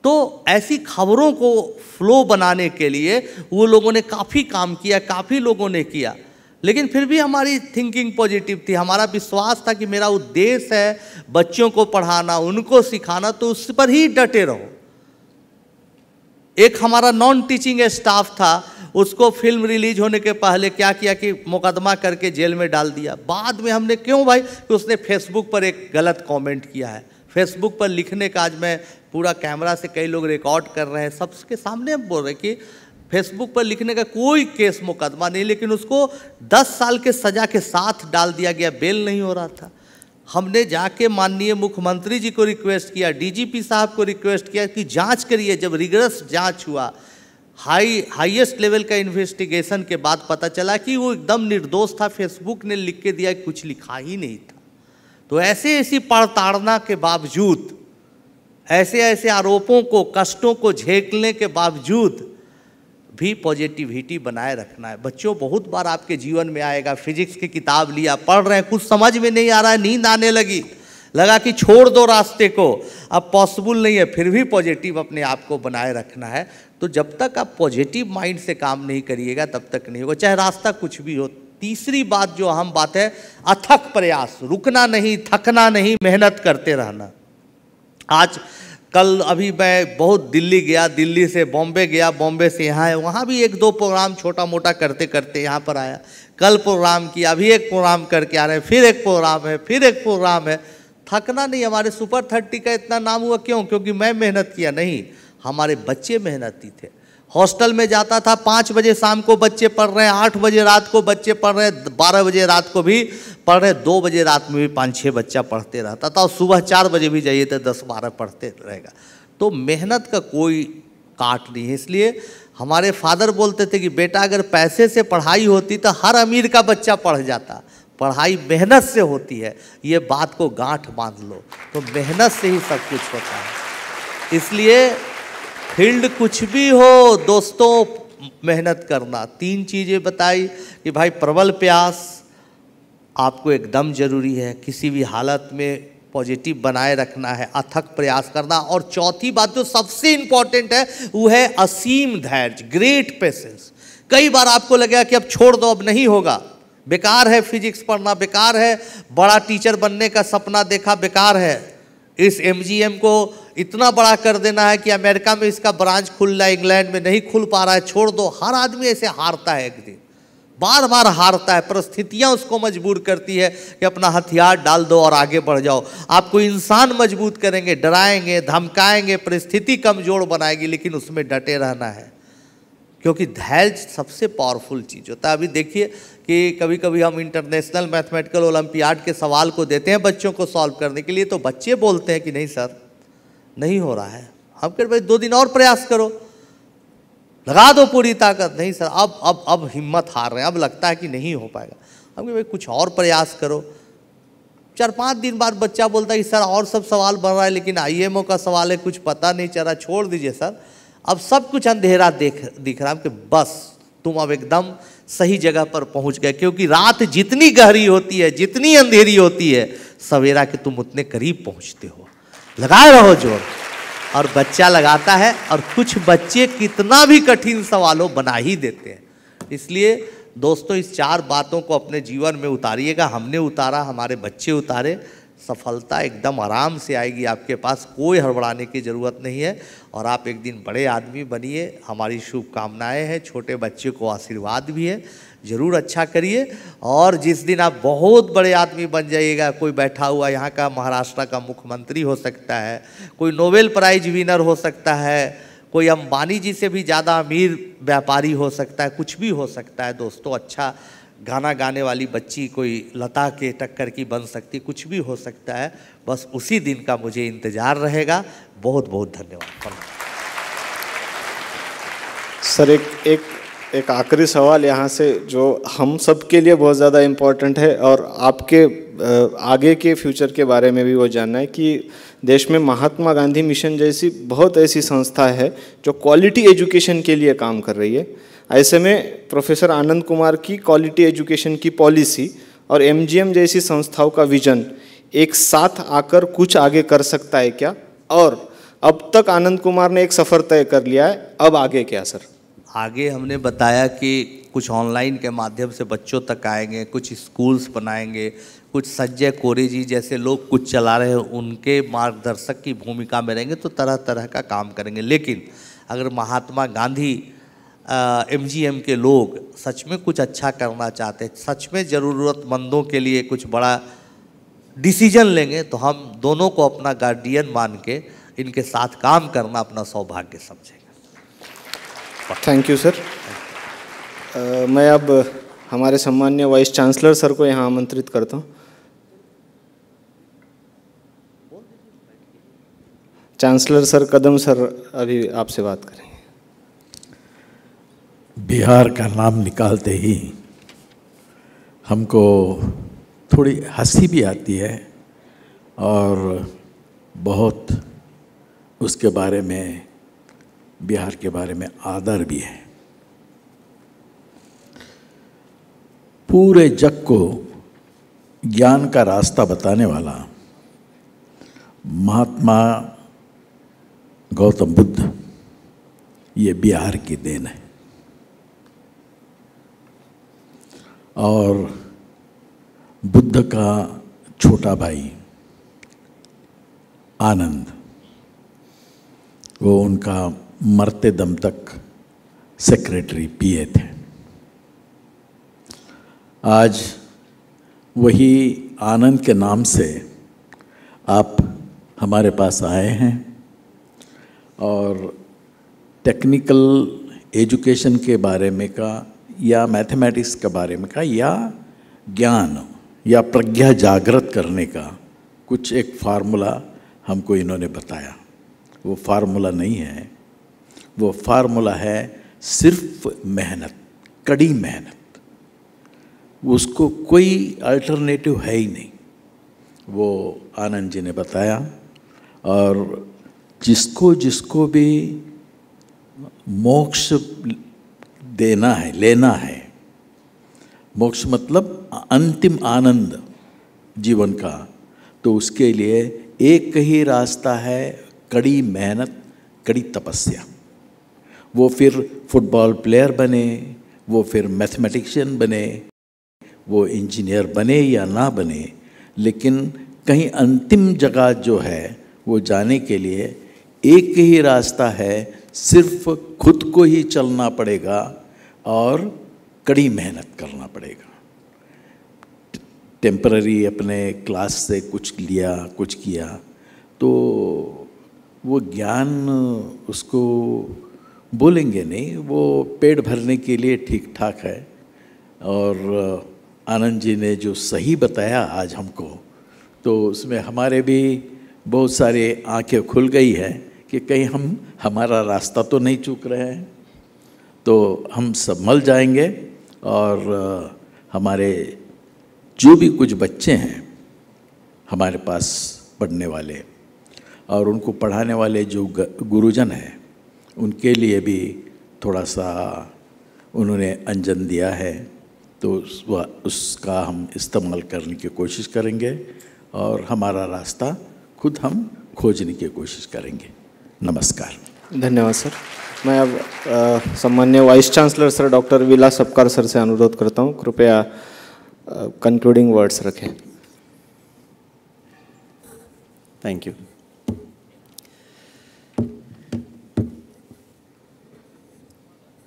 तो ऐसी खबरों को फ्लो बनाने के लिए वो लोगों ने काफ़ी काम किया, काफ़ी लोगों ने किया, लेकिन फिर भी हमारी थिंकिंग पॉजिटिव थी। हमारा विश्वास था कि मेरा उद्देश्य है बच्चों को पढ़ाना, उनको सिखाना, तो उस पर ही डटे रहो। एक हमारा नॉन टीचिंग स्टाफ था, उसको फिल्म रिलीज होने के पहले क्या किया कि मुकदमा करके जेल में डाल दिया। बाद में हमने क्यों भाई, कि उसने फेसबुक पर एक गलत कमेंट किया है। फेसबुक पर लिखने का आज मैं पूरा कैमरा से, कई लोग रिकॉर्ड कर रहे हैं, सबके सामने हम बोल रहे हैं कि फेसबुक पर लिखने का कोई केस मुकदमा नहीं, लेकिन उसको 10 साल के सज़ा के साथ डाल दिया गया, बेल नहीं हो रहा था। हमने जाके माननीय मुख्यमंत्री जी को रिक्वेस्ट किया, DGP साहब को रिक्वेस्ट किया कि जांच करिए। जब रिगरस जांच हुआ, हाईएस्ट लेवल का इन्वेस्टिगेशन के बाद पता चला कि वो एकदम निर्दोष था, फेसबुक ने लिख के दिया, कुछ लिखा ही नहीं था। तो ऐसी पड़ताड़ना के बावजूद, ऐसे आरोपों को, कष्टों को झेलने के बावजूद भी पॉजिटिविटी बनाए रखना है। बच्चों बहुत बार आपके जीवन में आएगा, फिजिक्स की किताब लिया, पढ़ रहे हैं, कुछ समझ में नहीं आ रहा है, नींद आने लगी, लगा कि छोड़ दो रास्ते को, अब पॉसिबल नहीं है, फिर भी पॉजिटिव अपने आप को बनाए रखना है। तो जब तक आप पॉजिटिव माइंड से काम नहीं करिएगा तब तक नहीं होगा, चाहे रास्ता कुछ भी हो। तीसरी बात जो अहम बात है, अथक प्रयास, रुकना नहीं, थकना नहीं, मेहनत करते रहना। आज कल अभी मैं बहुत दिल्ली गया, दिल्ली से बॉम्बे गया, बॉम्बे से यहाँ है, वहाँ भी 1-2 प्रोग्राम छोटा मोटा करते करते यहाँ पर आया। कल प्रोग्राम किया, अभी एक प्रोग्राम करके आ रहे हैं, फिर एक प्रोग्राम है, फिर एक प्रोग्राम है। थकना नहीं। हमारे सुपर 30 का इतना नाम हुआ क्यों? क्योंकि मैं मेहनत किया नहीं, हमारे बच्चे मेहनती थे। हॉस्टल में जाता था, 5 बजे शाम को बच्चे पढ़ रहे हैं, 8 बजे रात को बच्चे पढ़ रहे हैं, 12 बजे रात को भी पढ़ रहे, 2 बजे रात में भी 5-6 बच्चा पढ़ते रहता था, और सुबह 4 बजे भी जाइए तो 10-12 पढ़ते रहेगा। तो मेहनत का कोई काट नहीं है। इसलिए हमारे फादर बोलते थे कि बेटा अगर पैसे से पढ़ाई होती तो हर अमीर का बच्चा पढ़ जाता, पढ़ाई मेहनत से होती है, ये बात को गांठ बांध लो। तो मेहनत से ही सब कुछ होता है। इसलिए फील्ड कुछ भी हो दोस्तों, मेहनत करना। 3 चीज़ें बताई कि भाई प्रबल प्रयास आपको एकदम ज़रूरी है, किसी भी हालत में पॉजिटिव बनाए रखना है, अथक प्रयास करना, और चौथी बात जो सबसे इम्पॉर्टेंट है वो है असीम धैर्य, ग्रेट पेशेंस। कई बार आपको लगेगा कि अब छोड़ दो, अब नहीं होगा, बेकार है फिजिक्स पढ़ना, बेकार है बड़ा टीचर बनने का सपना देखा, बेकार है इस MGM को इतना बड़ा कर देना है कि अमेरिका में इसका ब्रांच खुल रहा है, इंग्लैंड में नहीं खुल पा रहा है, छोड़ दो। हर आदमी ऐसे हारता है, एक दिन बार बार हारता है, परिस्थितियां उसको मजबूर करती है कि अपना हथियार डाल दो और आगे बढ़ जाओ। आपको इंसान मजबूत करेंगे, डराएंगे, धमकाएंगे, परिस्थिति कमजोर बनाएगी, लेकिन उसमें डटे रहना है, क्योंकि धैर्य सबसे पावरफुल चीज़ होता है। अभी देखिए कि कभी कभी हम इंटरनेशनल मैथमेटिकल ओलंपियाड के सवाल को देते हैं बच्चों को सॉल्व करने के लिए, तो बच्चे बोलते हैं कि नहीं सर नहीं हो रहा है। हम कहते भाई 2 दिन और प्रयास करो, लगा दो पूरी ताकत। नहीं सर अब हिम्मत हार रहे हैं, अब लगता है कि नहीं हो पाएगा। हम कहते भाई कुछ और प्रयास करो। 4-5 दिन बाद बच्चा बोलता है कि सर और सब सवाल बन रहा है, लेकिन IMO का सवाल है, कुछ पता नहीं चल रहा, छोड़ दीजिए सर, अब सब कुछ अंधेरा दिख रहा है। कि बस तुम अब एकदम सही जगह पर पहुंच गए, क्योंकि रात जितनी गहरी होती है, जितनी अंधेरी होती है, सवेरा के तुम उतने करीब पहुंचते हो। लगाए रहो जोर, और बच्चा लगाता है, और कुछ बच्चे कितना भी कठिन सवालों बना ही देते हैं। इसलिए दोस्तों इस 4 बातों को अपने जीवन में उतारिएगा। हमने उतारा, हमारे बच्चे उतारे, सफलता एकदम आराम से आएगी आपके पास, कोई हड़बड़ाने की ज़रूरत नहीं है, और आप एक दिन बड़े आदमी बनिए। हमारी शुभकामनाएं हैं, छोटे बच्चे को आशीर्वाद भी है, ज़रूर अच्छा करिए। और जिस दिन आप बहुत बड़े आदमी बन जाइएगा, कोई बैठा हुआ यहाँ का महाराष्ट्र का मुख्यमंत्री हो सकता है, कोई नोबेल प्राइज विनर हो सकता है, कोई अंबानी जी से भी ज़्यादा अमीर व्यापारी हो सकता है, कुछ भी हो सकता है दोस्तों। अच्छा गाना गाने वाली बच्ची कोई लता के टक्कर की बन सकती, कुछ भी हो सकता है। बस उसी दिन का मुझे इंतज़ार रहेगा। बहुत बहुत धन्यवाद। सर एक आखिरी सवाल यहाँ से जो हम सब के लिए बहुत ज़्यादा इम्पोर्टेंट है, और आपके आगे के फ्यूचर के बारे में भी वो जानना है कि देश में महात्मा गांधी मिशन जैसी बहुत ऐसी संस्था है जो क्वालिटी एजुकेशन के लिए काम कर रही है। ऐसे में प्रोफेसर आनंद कुमार की क्वालिटी एजुकेशन की पॉलिसी और MGM जैसी संस्थाओं का विजन एक साथ आकर कुछ आगे कर सकता है क्या? और अब तक आनंद कुमार ने एक सफ़र तय कर लिया है, अब आगे क्या सर? आगे हमने बताया कि कुछ ऑनलाइन के माध्यम से बच्चों तक आएंगे, कुछ स्कूल्स बनाएंगे, कुछ संजय कोरे जी जैसे लोग कुछ चला रहे हैं, उनके मार्गदर्शक की भूमिका में रहेंगे, तो तरह तरह का काम करेंगे। लेकिन अगर महात्मा गांधी MGM के लोग सच में कुछ अच्छा करना चाहते, सच में ज़रूरतमंदों के लिए कुछ बड़ा डिसीजन लेंगे, तो हम दोनों को अपना गार्डियन मान के इनके साथ काम करना अपना सौभाग्य समझेंगे। Thank you sir. मैं अब हमारे सम्माननीय वाइस चांसलर सर को यहाँ आमंत्रित करता हूँ। चांसलर सर कदम सर अभी आपसे बात करेंगे। बिहार का नाम निकालते ही हमको थोड़ी हंसी भी आती है और बहुत उसके बारे में, बिहार के बारे में आदर भी है। पूरे जग को ज्ञान का रास्ता बताने वाला महात्मा गौतम बुद्ध, ये बिहार की देन है। और बुद्ध का छोटा भाई आनंद, वो उनका मरते दम तक सेक्रेटरी PA थे। आज वही आनंद के नाम से आप हमारे पास आए हैं और टेक्निकल एजुकेशन के बारे में का या मैथमेटिक्स के बारे में का या ज्ञान या प्रज्ञा जागृत करने का कुछ एक फार्मूला हमको इन्होंने बताया। वो फार्मूला नहीं है, वो फार्मूला है सिर्फ मेहनत, कड़ी मेहनत। उसको कोई अल्टरनेटिव है ही नहीं, वो आनंद जी ने बताया। और जिसको जिसको भी मोक्ष देना है, लेना है, मोक्ष मतलब अंतिम आनंद जीवन का, तो उसके लिए एक ही रास्ता है, कड़ी मेहनत, कड़ी तपस्या। वो फिर फुटबॉल प्लेयर बने, वो फिर मैथमेटिशियन बने, वो इंजीनियर बने या ना बने, लेकिन कहीं अंतिम जगह जो है वो जाने के लिए एक ही रास्ता है, सिर्फ खुद को ही चलना पड़ेगा और कड़ी मेहनत करना पड़ेगा। टेम्पररी अपने क्लास से कुछ लिया, कुछ किया, तो वो ज्ञान उसको बोलेंगे नहीं, वो पेट भरने के लिए ठीक ठाक है। और आनंद जी ने जो सही बताया आज हमको, तो उसमें हमारे भी बहुत सारे आंखें खुल गई है कि कहीं हम हमारा रास्ता तो नहीं चूक रहे हैं। तो हम संभल जाएंगे और हमारे जो भी कुछ बच्चे हैं हमारे पास पढ़ने वाले और उनको पढ़ाने वाले जो गुरुजन हैं, उनके लिए भी थोड़ा सा उन्होंने अंजन दिया है, तो उसका हम इस्तेमाल करने की कोशिश करेंगे और हमारा रास्ता खुद हम खोजने की कोशिश करेंगे। नमस्कार। धन्यवाद सर। मैं अब सम्मान्य vice chancellor sir doctor Vilas Sapkal sir से अनुरोध करता हूँ, कृपया कंक्लूडिंग वर्ड्स रखें। Thank you.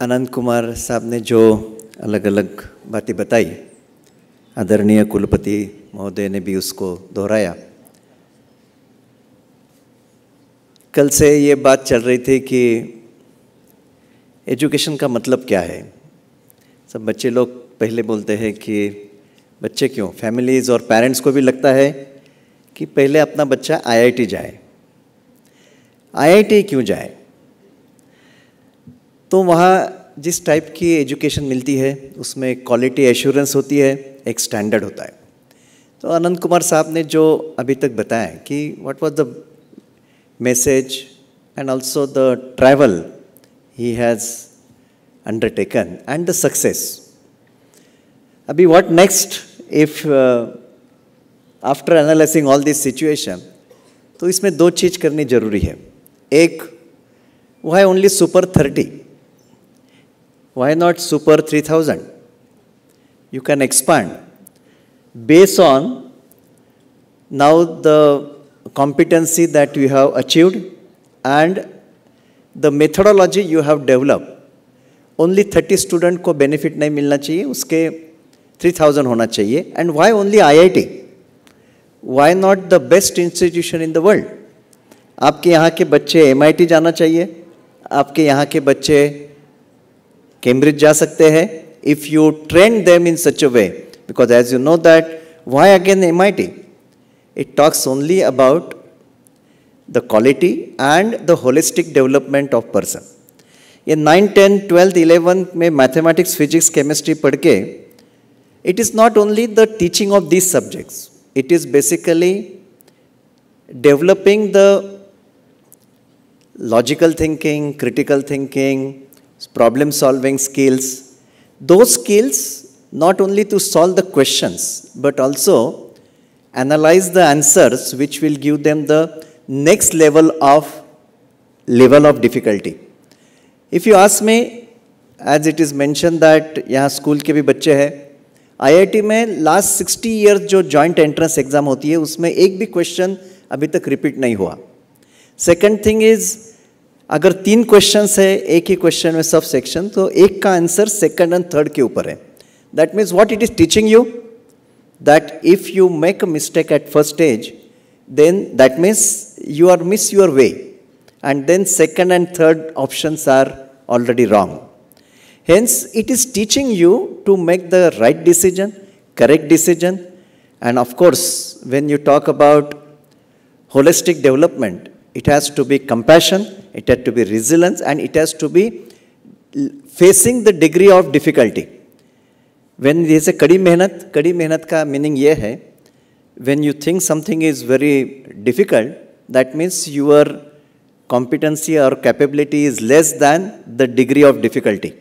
आनंद कुमार साहब ने जो अलग अलग बातें बताई, आदरणीय कुलपति महोदय ने भी उसको दोहराया। कल से ये बात चल रही थी कि एजुकेशन का मतलब क्या है। सब बच्चे लोग पहले बोलते हैं कि बच्चे क्यों, फैमिलीज़ और पेरेंट्स को भी लगता है कि पहले अपना बच्चा आईआईटी जाए। आईआईटी क्यों जाए? तो वहाँ जिस टाइप की एजुकेशन मिलती है उसमें क्वालिटी एश्योरेंस होती है, एक स्टैंडर्ड होता है। तो आनंद कुमार साहब ने जो अभी तक बताया कि what was the message and also the travel he has undertaken and the success. अभी what next if after analysing all this situation, तो इसमें दो चीज़ करनी जरूरी है। एक, why only super 30? Why not super 3000? You can expand based on now the competency that you have achieved and the methodology you have developed. Only 30 student को benefit नहीं मिलना चाहिए, उसके 3000 होना चाहिए। And why only IIT? Why not the best institution in the world? आपके यहाँ के बच्चे MIT जाना चाहिए, आपके यहाँ के बच्चे कैम्ब्रिज जा सकते हैं if you train them in such a way, because as you know that why again MIT? It talks only about the quality and the holistic development of person. ये 9, 10, 12, 11 में मैथमेटिक्स, फिजिक्स, केमिस्ट्री पढ़ के it is not only the teaching of these subjects, it is basically developing the logical thinking, critical thinking, problem solving skills. Those skills not only to solve the questions but also analyze the answers which will give them the next level of difficulty. If you ask me, as it is mentioned that यहाँ school के भी बच्चे हैं, IIT में last 60 years जो joint entrance exam होती है उसमें एक भी क्वेश्चन अभी तक रिपीट नहीं हुआ। सेकंड थिंग इज, अगर 3 क्वेश्चंस है एक ही क्वेश्चन में सब सेक्शन, तो एक का आंसर सेकंड एंड थर्ड के ऊपर है। That means what it is teaching you, that if you make a mistake at first stage, then that means you are miss your way. and then second and third options are already wrong. Hence, it is teaching you to make the right decision, correct decision, and of course, when you talk about holistic development, it has to be compassion, it has to be resilience, and it has to be facing the degree of difficulty. When जैसे कड़ी मेहनत का meaning ये है, when you think something is very difficult, that means your competency or capability is less than the degree of difficulty.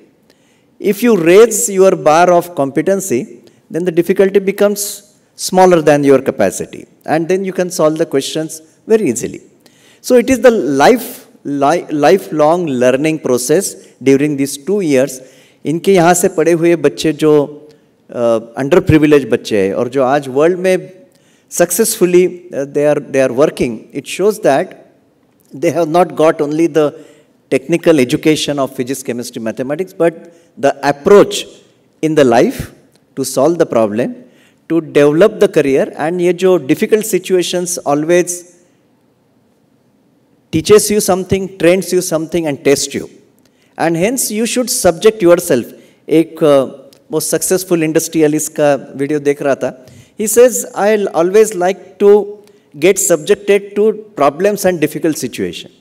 If you raise your bar of competency, then the difficulty becomes smaller than your capacity, and then you can solve the questions very easily. So it is the lifelong learning process during these 2 years. इनके यहाँ से पढ़े हुए बच्चे जो under privilege बच्चे हैं और जो आज वर्ल्ड में successfully they are working, it shows that they have not got only the technical education of physics, chemistry, mathematics, but the approach in the life to solve the problem, to develop the career, and ये जो difficult situations always teaches you something, trains you something, and tests you. And hence you should subject yourself. एक वो successful industrialist का video देख रहा था. He says, I'll always like to get subjected to problems and difficult situations.